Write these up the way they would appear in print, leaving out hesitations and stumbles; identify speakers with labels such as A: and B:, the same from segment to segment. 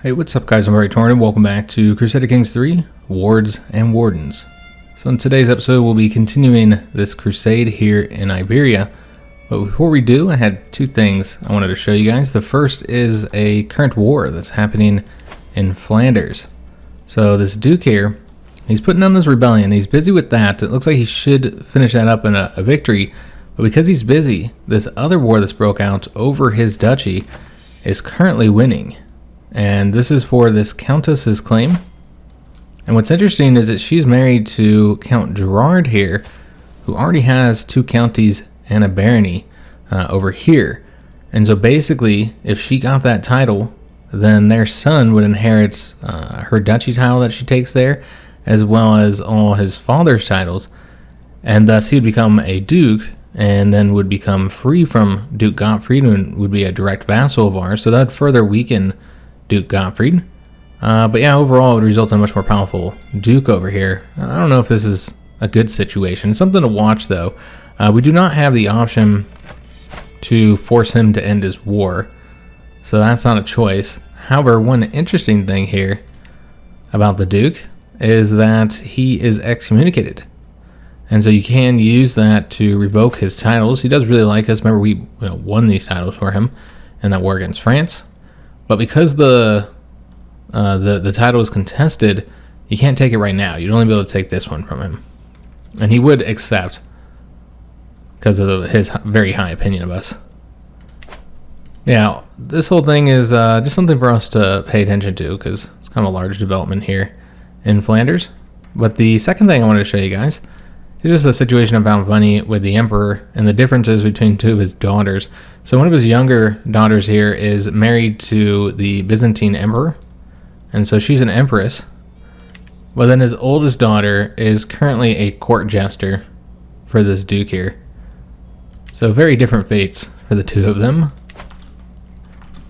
A: Hey, what's up guys, I'm Praetorian and welcome back to Crusader Kings 3, Wards and Wardens. So in today's episode we'll be continuing this crusade here in Iberia, but before we do I had two things I wanted to show you guys. The first is a current war that's happening in Flanders. So this Duke here, he's putting on this rebellion, he's busy with that. It looks like he should finish that up in a victory, but because he's busy, this other war that's broke out over his duchy is currently winning. And this is for this countess's claim. And what's interesting is that she's married to Count Gerard here, who already has 2 counties and a barony over here. And so basically, if she got that title, then their son would inherit her duchy title that she takes there, as well as all his father's titles. And thus he would become a duke, and then would become free from Duke Gottfried, and would be a direct vassal of ours. So that would further weaken Duke Gottfried. But yeah, overall it would result in a much more powerful Duke over here. I don't know if this is a good situation. It's something to watch though. We do not have the option to force him to end his war, so that's not a choice. However, one interesting thing here about the Duke is that he is excommunicated. And so you can use that to revoke his titles. He does really like us. Remember, we won these titles for him in that war against France. But because the title is contested, you can't take it right now. You'd only be able to take this one from him. And he would accept because of his very high opinion of us. Yeah, this whole thing is just something for us to pay attention to because it's kind of a large development here in Flanders. But the second thing I wanted to show you guys is just a situation I found funny with the Emperor and the differences between 2 of his daughters. So one of his younger daughters here is married to the Byzantine Emperor, and so she's an empress. But then his oldest daughter is currently a court jester for this Duke here. So very different fates for the 2 of them.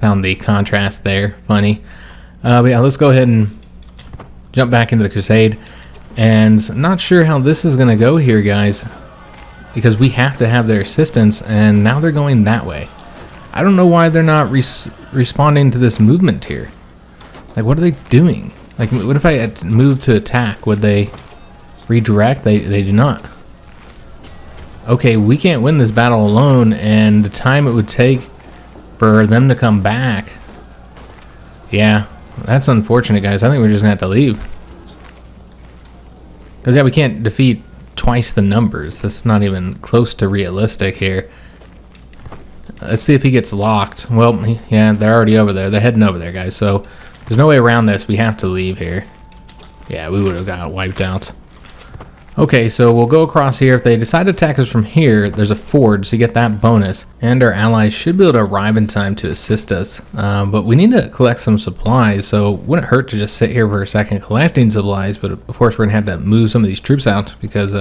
A: Found the contrast there funny. But yeah, let's go ahead and jump back into the crusade. And not sure how this is going to go here, guys, because we have to have their assistance, and now they're going that way. I don't know why they're not responding to this movement here. Like, what are they doing? Like, what if I had moved to attack? Would they redirect? They do not. Okay, we can't win this battle alone, and the time it would take for them to come back. Yeah, that's unfortunate, guys. I think we're just going to have to leave. Because, yeah, we can't defeat twice the numbers. That's not even close to realistic here. Let's see if he gets locked. Well, yeah, they're already over there. They're heading over there, guys. So there's no way around this. We have to leave here. Yeah, we would have got wiped out. Okay, so we'll go across here. If they decide to attack us from here, there's a ford, so you get that bonus. And our allies should be able to arrive in time to assist us. But we need to collect some supplies, so it wouldn't hurt to just sit here for a second collecting supplies. But of course, we're going to have to move some of these troops out because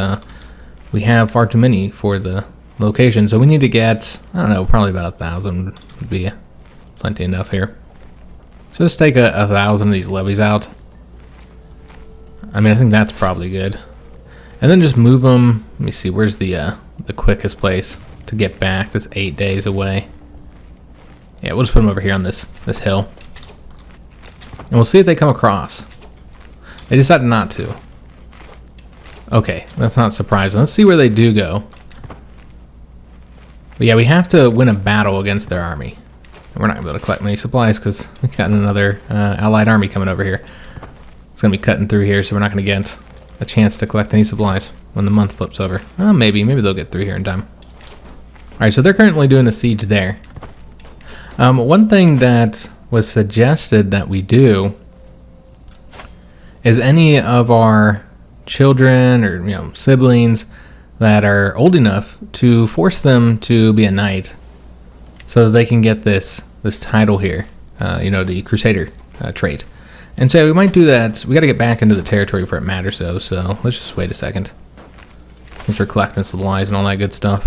A: we have far too many for the location. So we need to get, I don't know, probably about 1,000 would be plenty enough here. So let's take 1,000 of these levies out. I mean, I think that's probably good. And then just move them. Let me see, where's the quickest place to get back? That's 8 days away. Yeah, we'll just put them over here on this hill. And we'll see if they come across. They decided not to. Okay, that's not surprising. Let's see where they do go. But yeah, we have to win a battle against their army. And we're not going to be able to collect many supplies because we got another allied army coming over here. It's going to be cutting through here, so we're not going to get a chance to collect any supplies when the month flips over. Well, maybe they'll get through here in time. Alright, so they're currently doing a siege there. One thing that was suggested that we do is any of our children or siblings that are old enough to force them to be a knight so that they can get this title here, the Crusader trait. And so we might do that. We got to get back into the territory before it matters, though. So let's just wait a second. Since we're collecting supplies and all that good stuff,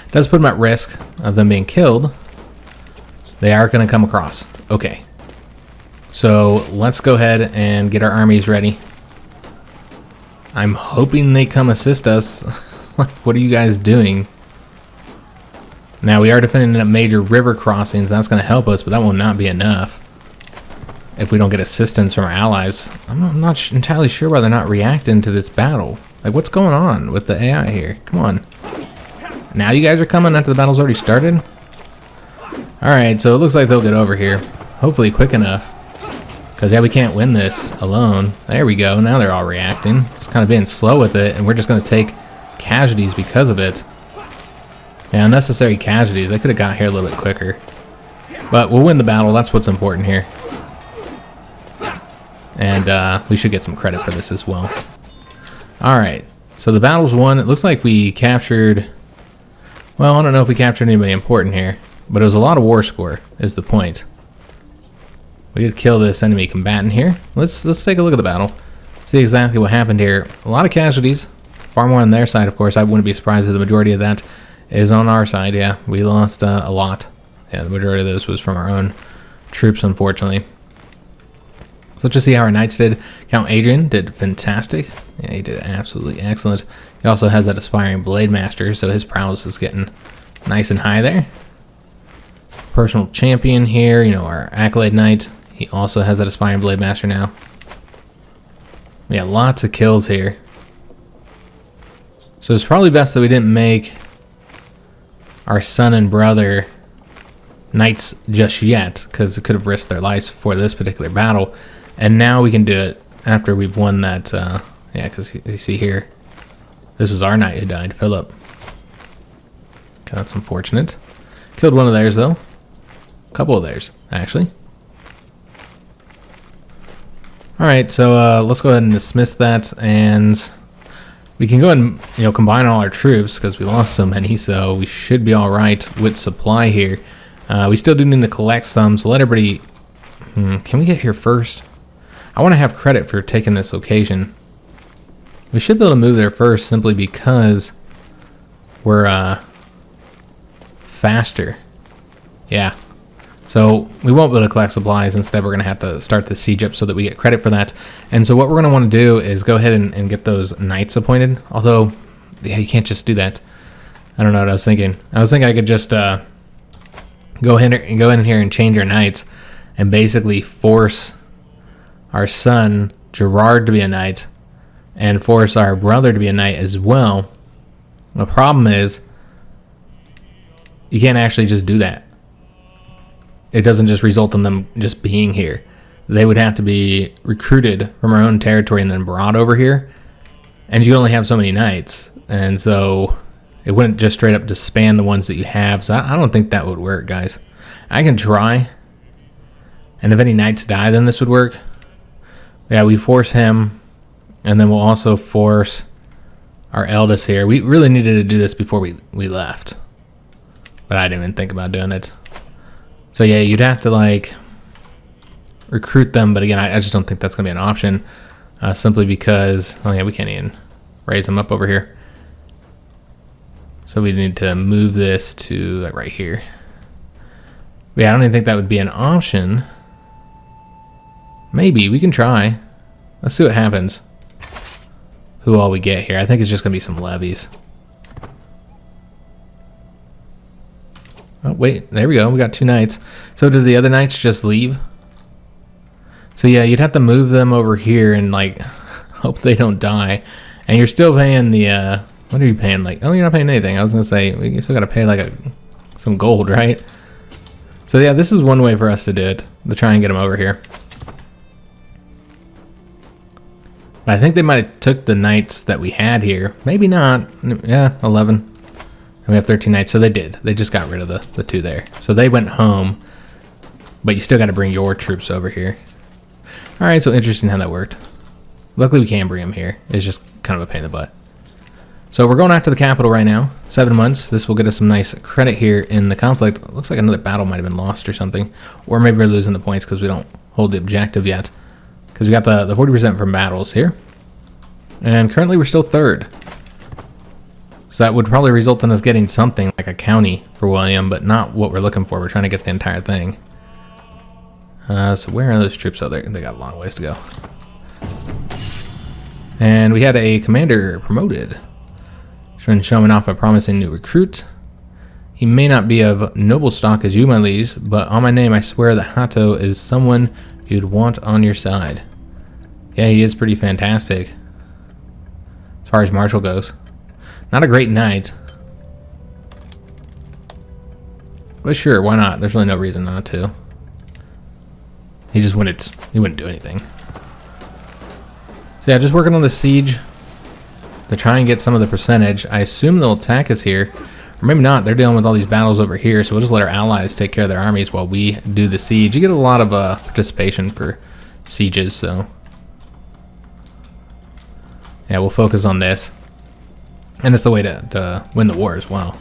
A: it does put them at risk of them being killed. They are going to come across. Okay. So let's go ahead and get our armies ready. I'm hoping they come assist us. What are you guys doing? Now we are defending a major river crossings. That's going to help us, but that will not be enough. if we don't get assistance from our allies. I'm not entirely sure why they're not reacting to this battle. Like, what's going on with the AI here? Come on. Now you guys are coming after the battle's already started? Alright, so it looks like they'll get over here. Hopefully quick enough. Because, yeah, we can't win this alone. There we go. Now they're all reacting. Just kind of being slow with it, and we're just going to take casualties because of it. Yeah, unnecessary casualties. They could have got here a little bit quicker. But we'll win the battle. That's what's important here. And we should get some credit for this as well. Alright, so the battle's won. It looks like we captured... Well, I don't know if we captured anybody important here. But it was a lot of war score, is the point. We did kill this enemy combatant here. Let's take a look at the battle. See exactly what happened here. A lot of casualties. Far more on their side, of course. I wouldn't be surprised if the majority of that is on our side. Yeah, we lost a lot. Yeah, the majority of this was from our own troops, unfortunately. So let's just see how our knights did. Count Adrian did fantastic. Yeah, he did absolutely excellent. He also has that aspiring blade master, so his prowess is getting nice and high there. Personal champion here, you know, our accolade knight. He also has that aspiring blade master now. Yeah, lots of kills here. So it's probably best that we didn't make our son and brother knights just yet, because it could have risked their lives for this particular battle. And now we can do it after we've won that. Yeah, because you see here, this was our knight who died, Philip. Okay, that's unfortunate. Killed one of theirs though. A couple of theirs, actually. Alright, so let's go ahead and dismiss that, and we can go ahead and, you know, combine all our troops because we lost so many, so we should be alright with supply here. We still do need to collect some, so let everybody... can we get here first? I want to have credit for taking this location. We should be able to move there first simply because we're faster. Yeah. So we won't be able to collect supplies. Instead, we're going to have to start the siege up so that we get credit for that. And so what we're going to want to do is go ahead and get those knights appointed. Although, yeah, you can't just do that. I don't know what I was thinking. I was thinking I could just go in here and change our knights and basically force our son Gerard to be a knight and force our brother to be a knight as well. The problem is you can't actually just do that. It doesn't just result in them just being here. They would have to be recruited from our own territory and then brought over here. And you can only have so many knights. And so it wouldn't just straight up disband the ones that you have. So I don't think that would work, guys. I can try. And if any knights die, then this would work. Yeah, we force him. And then we'll also force our eldest here. We really needed to do this before we left. But I didn't even think about doing it. So yeah, you'd have to like recruit them, but again, I just don't think that's gonna be an option, simply because, oh yeah, we can't even raise them up over here. So we need to move this to like right here. But yeah, I don't even think that would be an option. Maybe we can try. Let's see what happens. Who all we get here? I think it's just gonna be some levies. Oh, wait, there we go. We got 2 knights. So did the other knights just leave? So yeah, you'd have to move them over here and like hope they don't die. And you're still paying the what are you paying? Like, oh, you're not paying anything. I was gonna say you still gotta pay like some gold, right? So yeah, this is one way for us to do it, to try and get them over here. But I think they might have took the knights that we had here. Maybe not. Yeah, 11. And we have 13 knights, so they did. They just got rid of the 2 there. So they went home, but you still got to bring your troops over here. All right, so interesting how that worked. Luckily, we can bring them here. It's just kind of a pain in the butt. So we're going after the capital right now. 7 months. This will get us some nice credit here in the conflict. It looks like another battle might have been lost or something. Or maybe we're losing the points because we don't hold the objective yet. Because we got the 40% from battles here. And currently, we're still 3rd. So that would probably result in us getting something like a county for William, but not what we're looking for. We're trying to get the entire thing. So where are those troops? Oh, they got a long ways to go. And we had a commander promoted. He's been showing off a promising new recruit. He may not be of noble stock as you, my liege, but on my name I swear that Hatto is someone you'd want on your side. Yeah, he is pretty fantastic as far as martial goes. Not a great knight, but sure, why not? There's really no reason not to. He wouldn't do anything. So yeah, just working on the siege to try and get some of the percentage. I assume they'll attack us here, or maybe not. They're dealing with all these battles over here, so we'll just let our allies take care of their armies while we do the siege. You get a lot of participation for sieges, so yeah, we'll focus on this. And it's the way to win the war as well.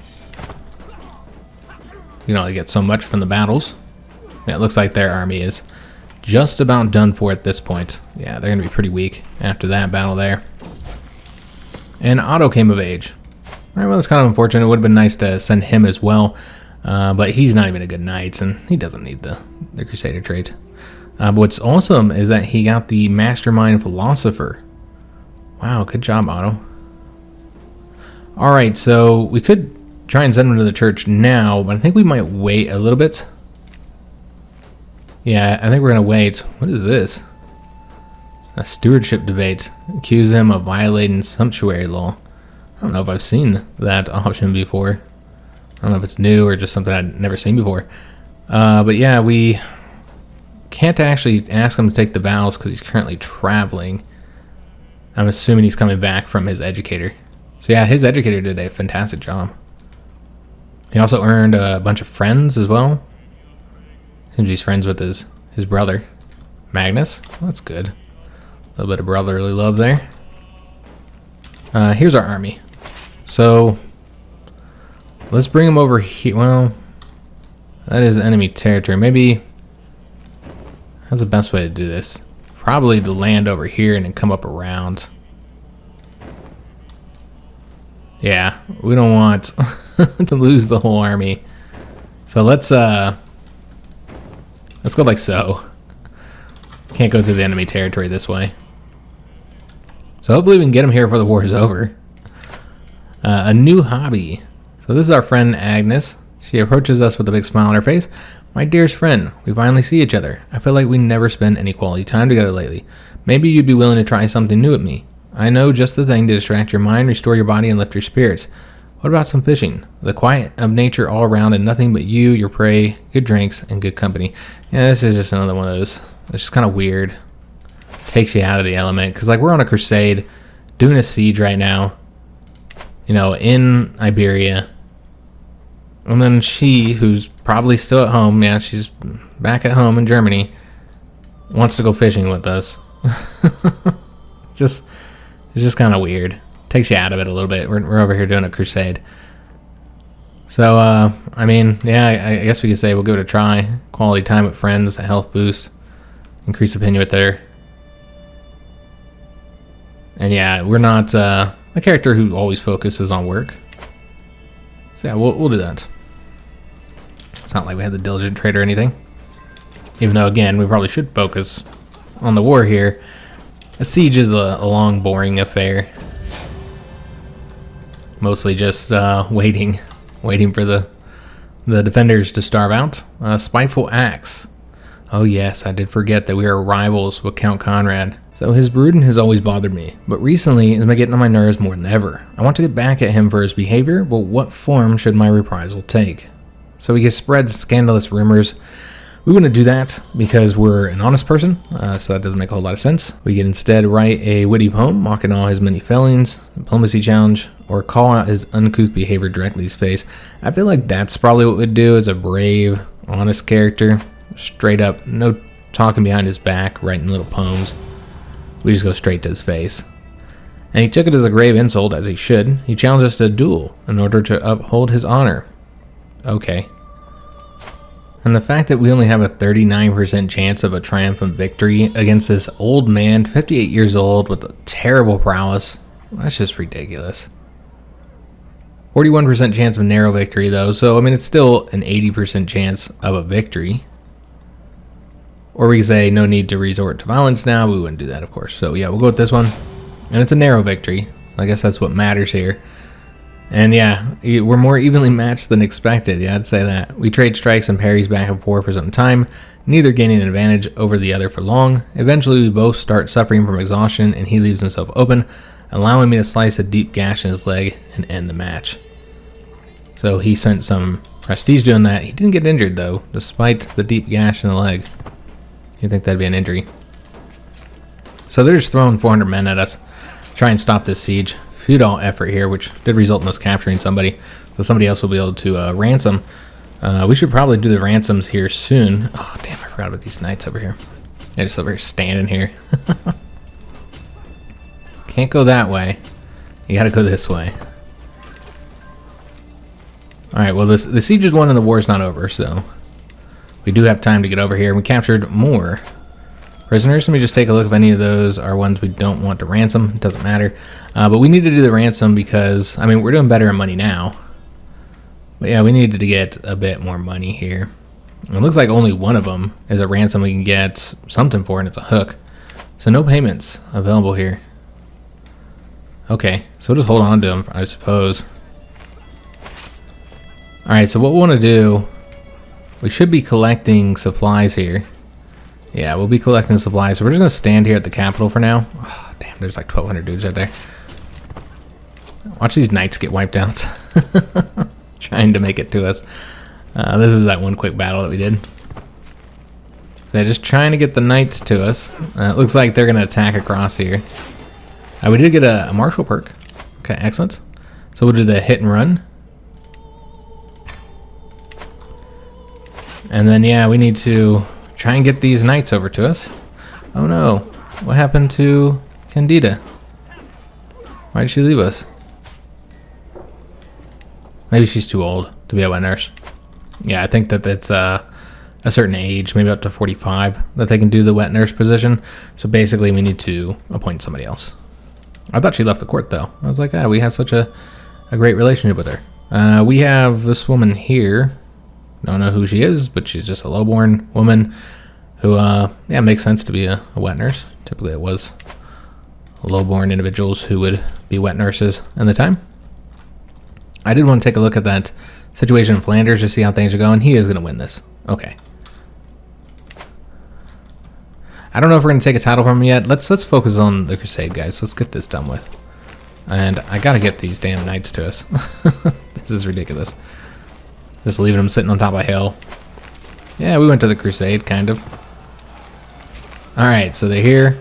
A: You can only get so much from the battles. Yeah, it looks like their army is just about done for at this point. Yeah, they're going to be pretty weak after that battle there. And Otto came of age. Alright, well, that's kind of unfortunate. It would have been nice to send him as well. But he's not even a good knight, and he doesn't need the Crusader trait. But what's awesome is that he got the Mastermind Philosopher. Wow, good job, Otto. Alright, so we could try and send him to the church now, but I think we might wait a little bit. Yeah, I think we're going to wait. What is this? A stewardship debate. Accuse him of violating sumptuary law. I don't know if I've seen that option before. I don't know if it's new or just something I'd never seen before. But yeah, we can't actually ask him to take the vows because he's currently traveling. I'm assuming he's coming back from his educator. So yeah, his educator did a fantastic job. He also earned a bunch of friends as well. Seems he's friends with his brother, Magnus. Well, that's good. A little bit of brotherly love there. Here's our army. So let's bring him over here. Well, that is enemy territory. Maybe how's the best way to do this? Probably to land over here and then come up around. Yeah, we don't want to lose the whole army. So let's go like so. Can't go through the enemy territory this way. So hopefully we can get him here before the war is over. A new hobby. So this is our friend Agnes. She approaches us with a big smile on her face. My dearest friend, we finally see each other. I feel like we never spent any quality time together lately. Maybe you'd be willing to try something new with me. I know just the thing to distract your mind, restore your body, and lift your spirits. What about some fishing? The quiet of nature all around and nothing but you, your prey, good drinks, and good company. Yeah, this is just another one of those. It's just kind of weird. Takes you out of the element. Because like we're on a crusade, doing a siege right now. You know, in Iberia. And then she, who's probably still at home, yeah, she's back at home in Germany, wants to go fishing with us. It's just kind of weird. Takes you out of it a little bit. We're over here doing a crusade. So, I mean, yeah, I guess we could say we'll give it a try. Quality time with friends, a health boost, increase opinion with her. And yeah, we're not a character who always focuses on work. So yeah, we'll do that. It's not like we have the diligent trade or anything. Even though, again, we probably should focus on the war here. A siege is a long, boring affair. Mostly just waiting for the defenders to starve out. Spiteful Axe. Oh yes, I did forget that we are rivals with Count Conrad. So his brooding has always bothered me, but recently it's been getting on my nerves more than ever. I want to get back at him for his behavior, but what form should my reprisal take? So we can spread scandalous rumors. We wouldn't do that because we're an honest person, so that doesn't make a whole lot of sense. We could instead write a witty poem mocking all his many failings, diplomacy challenge, or call out his uncouth behavior directly to his face. I feel like that's probably what we'd do as a brave, honest character. Straight up, no talking behind his back, writing little poems. We just go straight to his face. And he took it as a grave insult, as he should. He challenged us to a duel in order to uphold his honor. Okay. And the fact that we only have a 39% chance of a triumphant victory against this old man, 58 years old, with a terrible prowess, that's just ridiculous. 41% chance of narrow victory, though, so I mean, it's still an 80% chance of a victory. Or we can say no need to resort to violence now. We wouldn't do that, of course. So yeah, we'll go with this one. And it's a narrow victory. I guess that's what matters here. And yeah, we're more evenly matched than expected. Yeah, I'd say that. We trade strikes and parries back and forth for some time, neither gaining an advantage over the other for long. Eventually, we both start suffering from exhaustion, and he leaves himself open, allowing me to slice a deep gash in his leg and end the match. So he spent some prestige doing that. He didn't get injured, though, despite the deep gash in the leg. You'd think that'd be an injury. So they're just throwing 400 men at us, try and stop this siege. Feudal effort here, which did result in us capturing somebody, so somebody else will be able to ransom. We should probably do the ransoms here soon. Oh damn, I forgot about these knights over here. They're just over here standing here. Can't go that way. You gotta go this way. Alright, well the siege is won and the war's not over, so we do have time to get over here. We captured more prisoners. Let me just take a look if any of those are ones we don't want to ransom. It doesn't matter. But we need to do the ransom because, I mean, we're doing better in money now. But yeah, we needed to get a bit more money here. It looks like only one of them is a ransom we can get something for, and it's a hook. So no payments available here. Okay, so we'll just hold on to them, I suppose. Alright, so what we want to do, we should be collecting supplies here. Yeah, we'll be collecting supplies. So we're just going to stand here at the capital for now. Oh, damn, there's like 1,200 dudes right there. Watch these knights get wiped out. Trying to make it to us. This is that one quick battle that we did. They're just trying to get the knights to us. It looks like they're going to attack across here. We did get a martial perk. Okay, excellent. So we'll do the hit and run. And then, yeah, we need to try and get these knights over to us. Oh no, what happened to Candida? Why did she leave us? Maybe she's too old to be a wet nurse. Yeah, I think that it's a certain age, maybe up to 45, that they can do the wet nurse position. So basically we need to appoint somebody else. I thought she left the court though. I was like, we have such a great relationship with her. We have this woman here. Don't know who she is, but she's just a lowborn woman who, yeah, makes sense to be a wet nurse. Typically it was lowborn individuals who would be wet nurses in the time. I did want to take a look at that situation in Flanders to see how things are going. He is going to win this. Okay. I don't know if we're going to take a title from him yet. Let's focus on the Crusade, guys. Let's get this done with. And I got to get these damn knights to us. This is ridiculous. Just leaving them sitting on top of a hill. Yeah, we went to the Crusade, kind of. Alright, so they're here.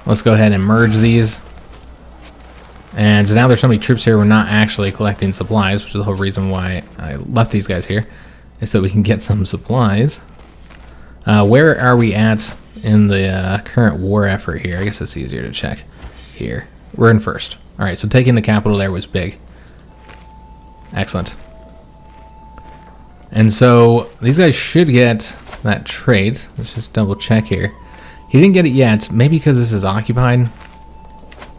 A: Let's go ahead and merge these. And so now there's so many troops here, we're not actually collecting supplies, which is the whole reason why I left these guys here, is so we can get some supplies. Where are we at in the current war effort here? I guess it's easier to check here. We're in first. Alright, so taking the capital there was big. Excellent. And so these guys should get that trait. Let's just double check here. He didn't get it yet. Maybe because this is occupied.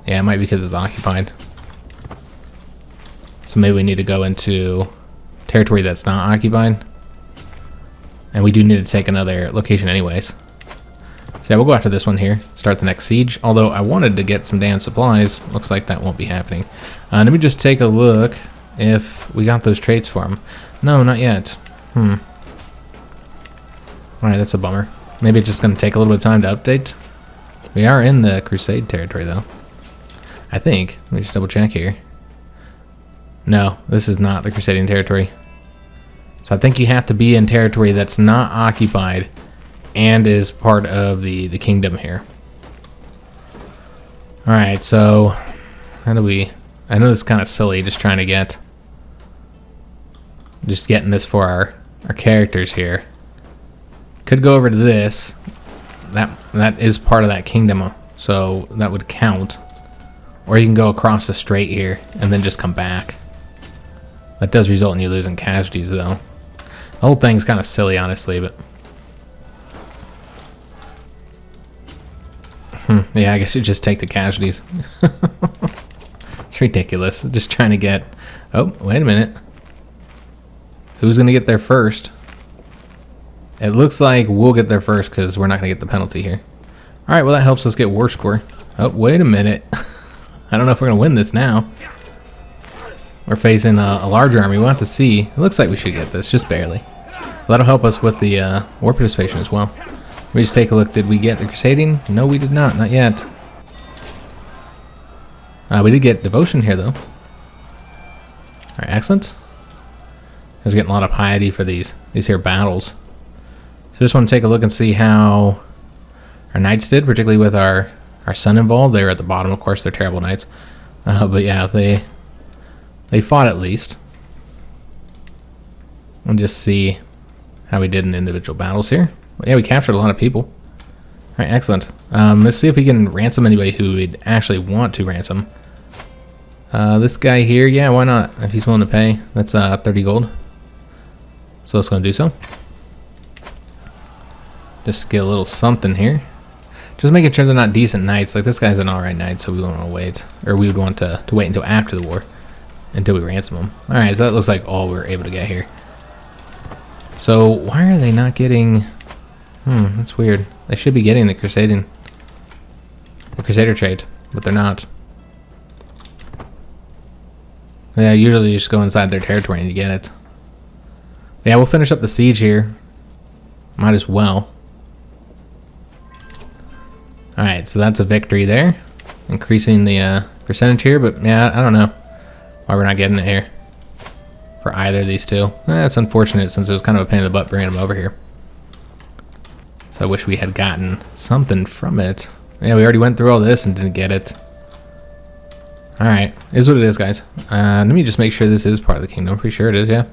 A: Yeah, it might be because it's occupied. So maybe we need to go into territory that's not occupied. And we do need to take another location anyways. So yeah, we'll go after this one here. Start the next siege. Although I wanted to get some damn supplies. Looks like that won't be happening. Let me just take a look if we got those traits for him. No, not yet. Alright, that's a bummer. Maybe it's just going to take a little bit of time to update. We are in the Crusade territory, though. I think. Let me just double check here. No, this is not the Crusading territory. So I think you have to be in territory that's not occupied and is part of the kingdom here. Alright, so how do we... I know this is kind of silly, just trying to get... Just getting this for our characters here. Could go over to this. That is part of that kingdom, so that would count. Or you can go across the strait here and then just come back. That does result in you losing casualties, though. The whole thing's kind of silly, honestly, but... Yeah, I guess you just take the casualties. It's ridiculous. Just trying to get... Oh, wait a minute. Who's going to get there first? It looks like we'll get there first because we're not going to get the penalty here. Alright, well that helps us get war score. Oh, wait a minute. I don't know if we're going to win this now. we're facing a larger army. We'll have to see. It looks like we should get this, just barely. That'll help us with the war participation as well. Let me just take a look. Did we get the Crusading? No, we did not yet. We did get Devotion here, though. Alright, excellent. We're getting a lot of piety for these here battles. So just want to take a look and see how our knights did, particularly with our son involved. They were at the bottom, of course. They're terrible knights. But yeah, they fought at least. We'll just see how we did in individual battles here. But yeah, we captured a lot of people. Alright, excellent. Let's see if we can ransom anybody who we'd actually want to ransom. This guy here, yeah, why not? If he's willing to pay. That's 30 gold. So let's go and do so. Just get a little something here. Just making sure they're not decent knights. Like, this guy's an alright knight, so we won't want to wait. Or we would want to wait until after the war. Until we ransom them. Alright, so that looks like all we're able to get here. So, why are they not getting... that's weird. They should be getting the Crusader trade, but they're not. Yeah, usually you just go inside their territory and you get it. Yeah, we'll finish up the siege here. Might as well. Alright, so that's a victory there. Increasing the percentage here, but yeah, I don't know why we're not getting it here. For either of these two. That's unfortunate since it was kind of a pain in the butt bringing them over here. So I wish we had gotten something from it. Yeah, we already went through all this and didn't get it. Alright, is what it is, guys. Let me just make sure this is part of the kingdom. I'm pretty sure it is, yeah.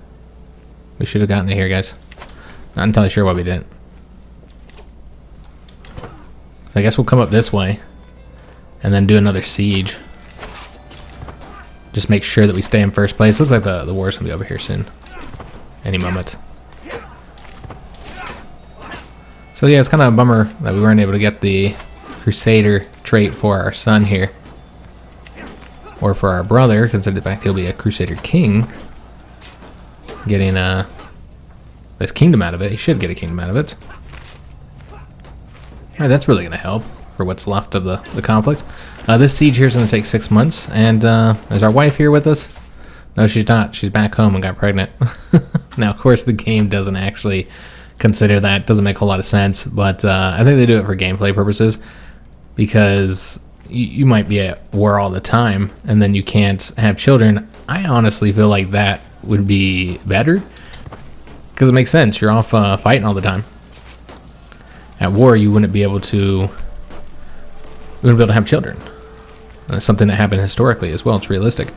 A: We should have gotten it here, guys. Not entirely sure why we didn't. So I guess we'll come up this way. And then do another siege. Just make sure that we stay in first place. Looks like the war's going to be over here soon. Any moment. So yeah, it's kind of a bummer that we weren't able to get the Crusader trait for our son here. Or for our brother, considering the fact he'll be a Crusader King. Getting this kingdom out of it. He should get a kingdom out of it. Alright, that's really going to help for what's left of the conflict. This siege here is going to take 6 months. And is our wife here with us? No, she's not. She's back home and got pregnant. Now, of course, the game doesn't actually consider that. Doesn't make a whole lot of sense. But I think they do it for gameplay purposes. Because you might be at war all the time and then you can't have children. I honestly feel like that would be better. Because it makes sense. You're off fighting all the time. At war, you wouldn't be able to have children. Something that happened historically as well. It's realistic.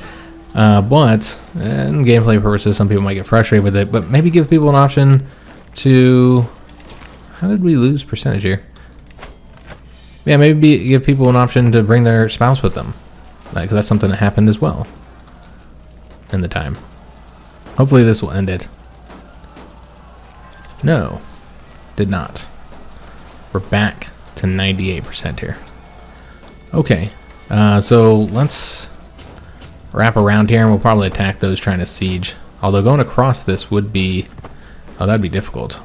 A: But in gameplay purposes, some people might get frustrated with it. But maybe give people an option to... How did we lose percentage here? Yeah, maybe give people an option to bring their spouse with them. Because that's something that happened as well. In the time. Hopefully this will end it. No. Did not. We're back to 98% here. Okay. So let's wrap around here and we'll probably attack those trying to siege. Although going across this would be... Oh, that'd be difficult.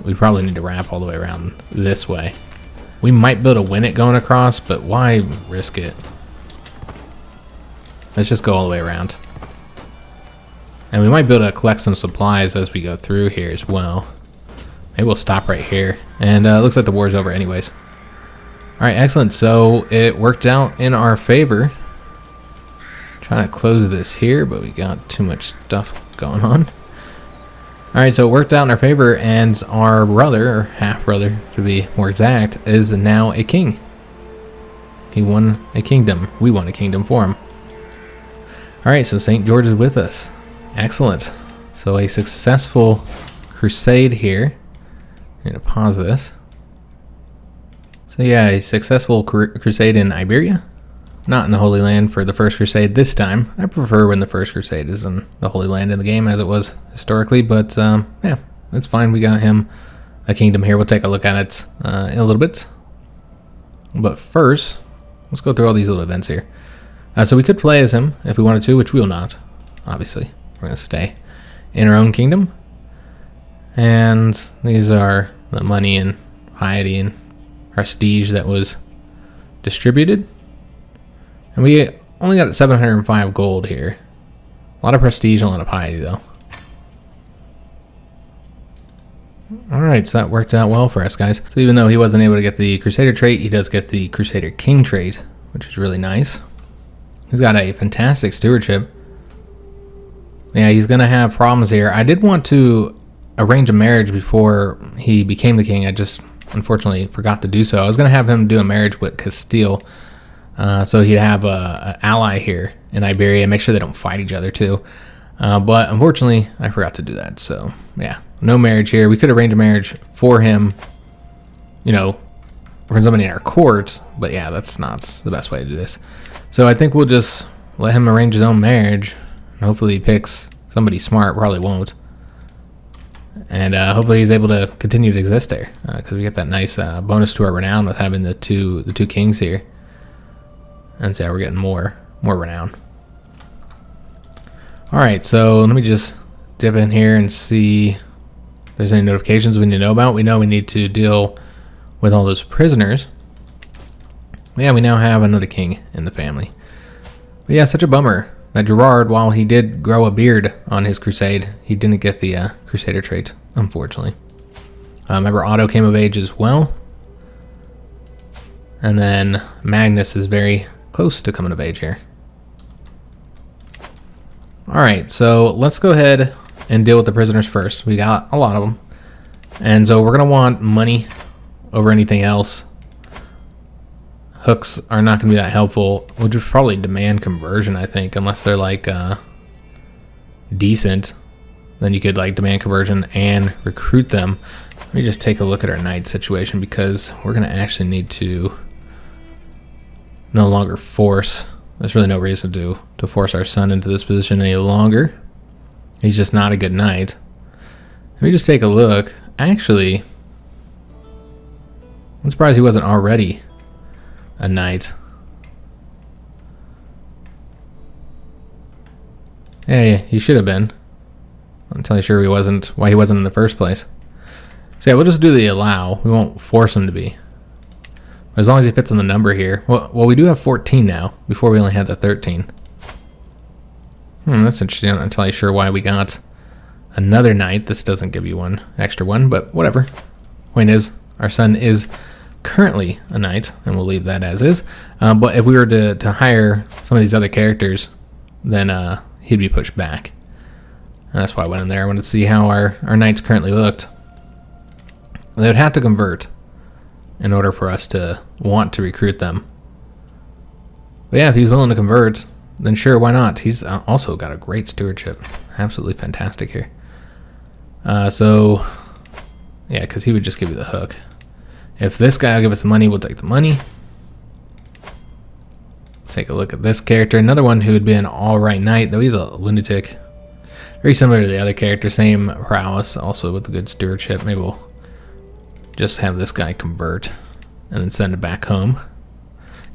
A: We'd probably need to wrap all the way around this way. We might be able to win it going across, but why risk it? Let's just go all the way around. And we might be able to collect some supplies as we go through here as well. Maybe we'll stop right here. And it looks like the war's over anyways. Alright, excellent. So it worked out in our favor. Trying to close this here, but we got too much stuff going on. Alright, so it worked out in our favor, and our brother, or half-brother to be more exact, is now a king. He won a kingdom. We won a kingdom for him. Alright, so St. George is with us. Excellent. So a successful crusade here. I'm going to pause this. So yeah, a successful crusade in Iberia. Not in the Holy Land for the First Crusade this time. I prefer when the First Crusade is in the Holy Land in the game as it was historically, but yeah, it's fine. We got him a kingdom here. We'll take a look at it in a little bit. But first, let's go through all these little events here. So we could play as him if we wanted to, which we will not, obviously. We're going to stay in our own kingdom. And these are the money and piety and prestige that was distributed. And we only got 705 gold here. A lot of prestige and a lot of piety, though. Alright, so that worked out well for us, guys. So even though he wasn't able to get the Crusader trait, he does get the Crusader King trait, which is really nice. He's got a fantastic stewardship. Yeah, he's going to have problems here. I did want to arrange a marriage before he became the king. I just unfortunately forgot to do so. I was going to have him do a marriage with Castile, so he'd have an ally here in Iberia, make sure they don't fight each other too. But unfortunately, I forgot to do that. So yeah, no marriage here. We could arrange a marriage for him, you know, for somebody in our court. But yeah, that's not the best way to do this. So I think we'll just let him arrange his own marriage. And hopefully he picks somebody smart. Probably won't. And hopefully he's able to continue to exist there, because we get that nice bonus to our renown with having the two kings here. And so yeah, we're getting more renown. Alright, so let me just dip in here and see if there's any notifications we need to know about. We know we need to deal with all those prisoners. But yeah, we now have another king in the family. But yeah, such a bummer that Gerard, while he did grow a beard on his crusade, he didn't get the Crusader trait, unfortunately. Remember, Otto came of age as well. And then Magnus is very close to coming of age here. Alright, so let's go ahead and deal with the prisoners first. We got a lot of them. And so we're going to want money over anything else. Hooks are not going to be that helpful, which is probably demand conversion, I think, unless they're like decent. Then you could like demand conversion and recruit them. Let me just take a look at our knight situation, because we're going to actually need to no longer force. There's really no reason to force our son into this position any longer. He's just not a good knight. Let me just take a look. Actually, I'm surprised he wasn't already a knight. Yeah, he should have been. I'm entirely sure he wasn't. Why he wasn't in the first place. So yeah, we'll just do the allow. We won't force him to be. As long as he fits in the number here. Well, we do have 14 now. Before we only had the 13. That's interesting. I'm not entirely sure why we got another knight. This doesn't give you one extra one, but whatever. Point is, our son is currently a knight, and we'll leave that as is. But if we were to hire some of these other characters, then he'd be pushed back. And that's why I went in there. I wanted to see how our knights currently looked. They would have to convert in order for us to want to recruit them. But yeah, if he's willing to convert, then sure, why not? He's also got a great stewardship. Absolutely fantastic here. So, yeah, because he would just give you the hook. If this guy will give us the money, we'll take the money. Take a look at this character. Another one who would be an alright knight, though he's a lunatic. Very similar to the other character, same prowess, also with a good stewardship. Maybe we'll just have this guy convert and then send it back home.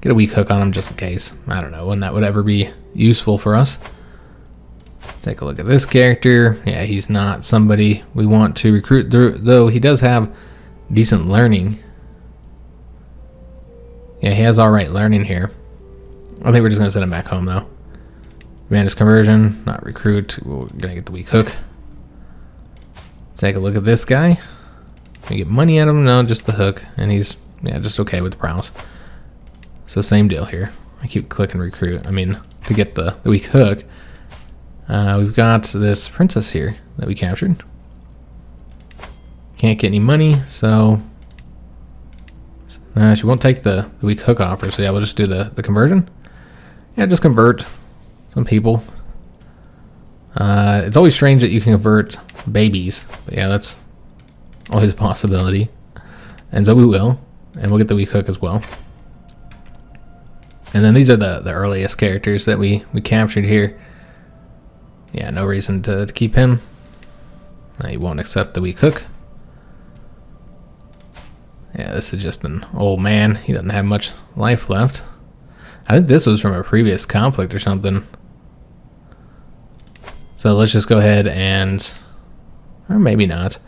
A: Get a weak hook on him just in case. I don't know when that would ever be useful for us. Take a look at this character. Yeah, he's not somebody we want to recruit, though he does have decent learning. Yeah, he has alright learning here. I think we're just going to send him back home, though. Demand his conversion, not recruit. We're going to get the weak hook. Take a look at this guy. Can you get money out of him? No, just the hook. And he's, yeah, just okay with the prowess. So same deal here. I keep clicking recruit. I mean, to get the weak hook. We've got this princess here that we captured. Can't get any money, so she won't take the weak hook offer. So yeah, we'll just do the conversion. Yeah, just convert some people. It's always strange that you can convert babies, but yeah, that's always a possibility. And so we will, and we'll get the weak hook as well. And then these are the earliest characters that we captured here. Yeah, no reason to keep him. He won't accept the weak hook. Yeah, this is just an old man. He doesn't have much life left. I think this was from a previous conflict or something. So let's just go ahead and, or maybe not.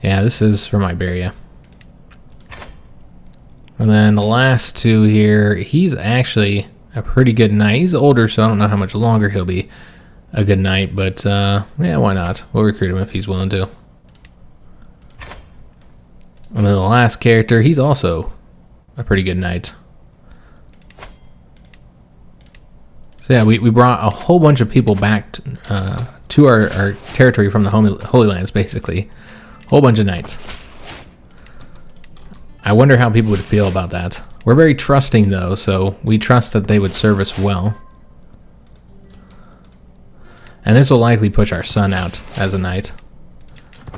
A: Yeah, this is from Iberia. And then the last two here, he's actually a pretty good knight. He's older, so I don't know how much longer he'll be a good knight, but yeah, why not? We'll recruit him if he's willing to. And then the last character, he's also a pretty good knight. So yeah, we brought a whole bunch of people back to our territory from the Holy Lands, basically. A whole bunch of knights. I wonder how people would feel about that. We're very trusting, though, so we trust that they would serve us well. And this will likely push our son out as a knight.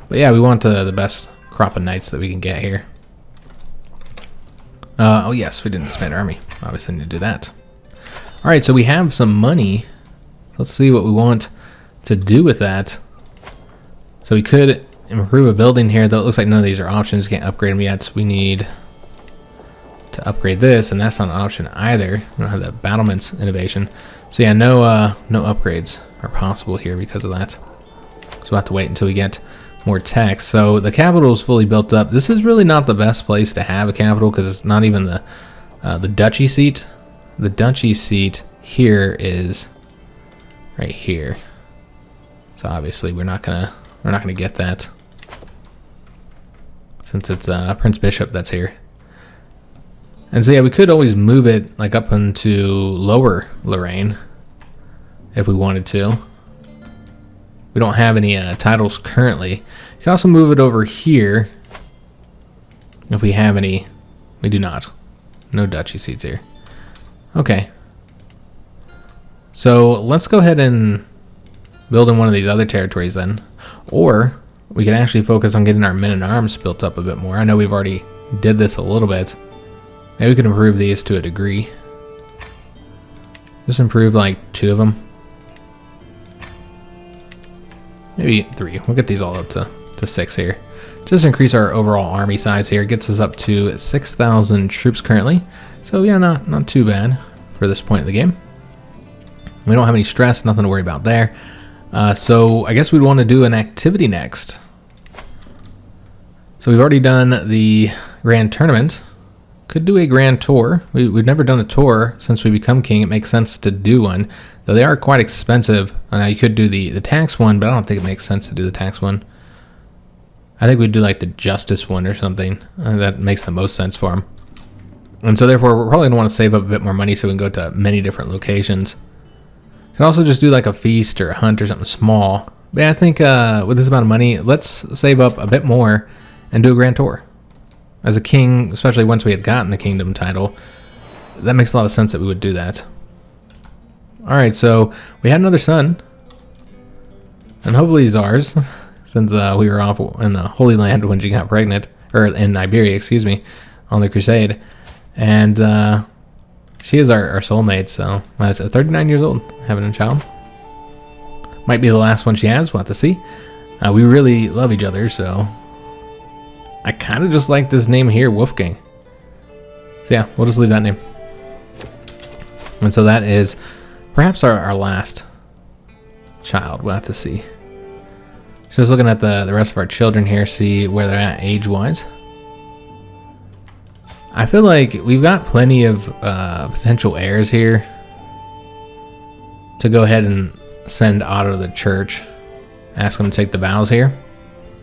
A: But yeah, we want the best crop of knights that we can get here. Oh yes, we didn't expand our army. Obviously need to do that. Alright, so we have some money. Let's see what we want to do with that. So we could improve a building here, though it looks like none of these are options. Can't upgrade them yet. So we need to upgrade this, and that's not an option either. We don't have the battlements innovation. So yeah, no upgrades are possible here because of that. So we'll have to wait until we get more text. So the capital is fully built up. This is really not the best place to have a capital because it's not even the duchy seat. The duchy seat here is right here. So obviously we're not gonna get that since it's Prince Bishop that's here. And so yeah, we could always move it like up into Lower Lorraine if we wanted to. We don't have any titles currently. You can also move it over here if we have any. We do not. No duchy seats here. Okay. So let's go ahead and build in one of these other territories then. Or we can actually focus on getting our men-at-arms built up a bit more. I know we've already did this a little bit. Maybe we can improve these to a degree. Just improve like 2 of them. Maybe 3. We'll get these all up to 6 here. Just increase our overall army size here. Gets us up to 6,000 troops currently. So yeah, not too bad for this point of the game. We don't have any stress, nothing to worry about there. So I guess we'd want to do an activity next. So we've already done the grand tournament. Could do a grand tour. We've never done a tour since we become king. It makes sense to do one, though they are quite expensive. Now you could do the tax one, but I don't think it makes sense to do the tax one. I think we'd do like the justice one or something. That makes the most sense for them. And so therefore we're probably going to want to save up a bit more money so we can go to many different locations. Can also just do like a feast or a hunt or something small. But yeah, I think with this amount of money, let's save up a bit more and do a grand tour. As a king, especially once we had gotten the kingdom title, that makes a lot of sense that we would do that. Alright, so we had another son. And hopefully he's ours, since we were off in the Holy Land when she got pregnant, or in Iberia, excuse me, on the Crusade. And she is our soulmate, so at 39 years old, having a child. Might be the last one she has, we'll have to see. We really love each other, so I kind of just like this name here, Wolfgang. So yeah, we'll just leave that name. And so that is perhaps our last child. We'll have to see. Just looking at the rest of our children here, see where they're at age-wise. I feel like we've got plenty of potential heirs here to go ahead and send Otto to the church. Ask him to take the vows here.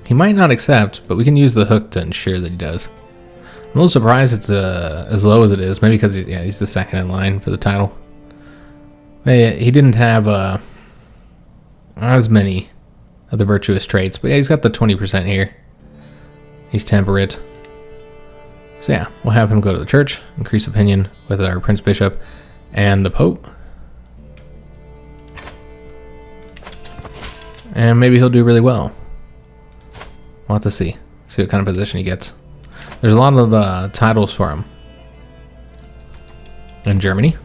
A: He might not accept, but we can use the hook to ensure that he does. I'm a little surprised it's as low as it is. Maybe because he's the second in line for the title. But yeah, he didn't have as many of the virtuous traits. But yeah, he's got the 20% here. He's temperate. So yeah, we'll have him go to the church, increase opinion with our Prince Bishop and the Pope. And maybe he'll do really well. We'll have to see what kind of position he gets. There's a lot of titles for him in Germany.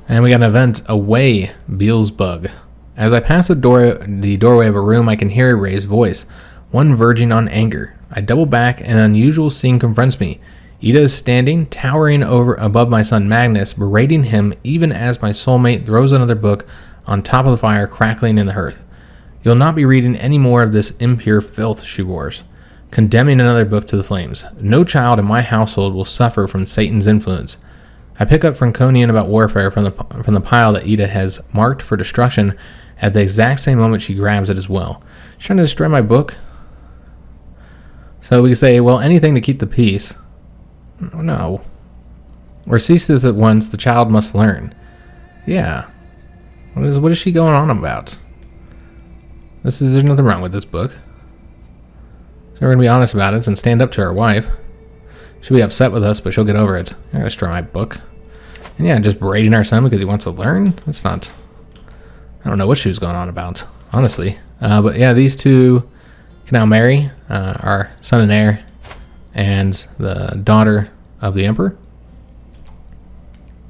A: And we got an event, Away, Beelzebub. As I pass the doorway of a room, I can hear a raised voice, one verging on anger. I double back, and an unusual scene confronts me. Ida is standing, towering above my son Magnus, berating him even as my soulmate throws another book on top of the fire, crackling in the hearth. You'll not be reading any more of this impure filth, she roars, condemning another book to the flames. No child in my household will suffer from Satan's influence. I pick up Franconian about warfare from the pile that Ida has marked for destruction at the exact same moment she grabs it as well. She's trying to destroy my book. So we can say, well, anything to keep the peace. No. Or cease this at once, the child must learn. Yeah. What is she going on about? There's nothing wrong with this book. So we're going to be honest about it and stand up to our wife. She'll be upset with us, but she'll get over it. I'm going to destroy my book. And yeah, just berating our son because he wants to learn? That's not... I don't know what she was going on about, honestly. But yeah, these two can now marry our son and heir and the daughter of the emperor.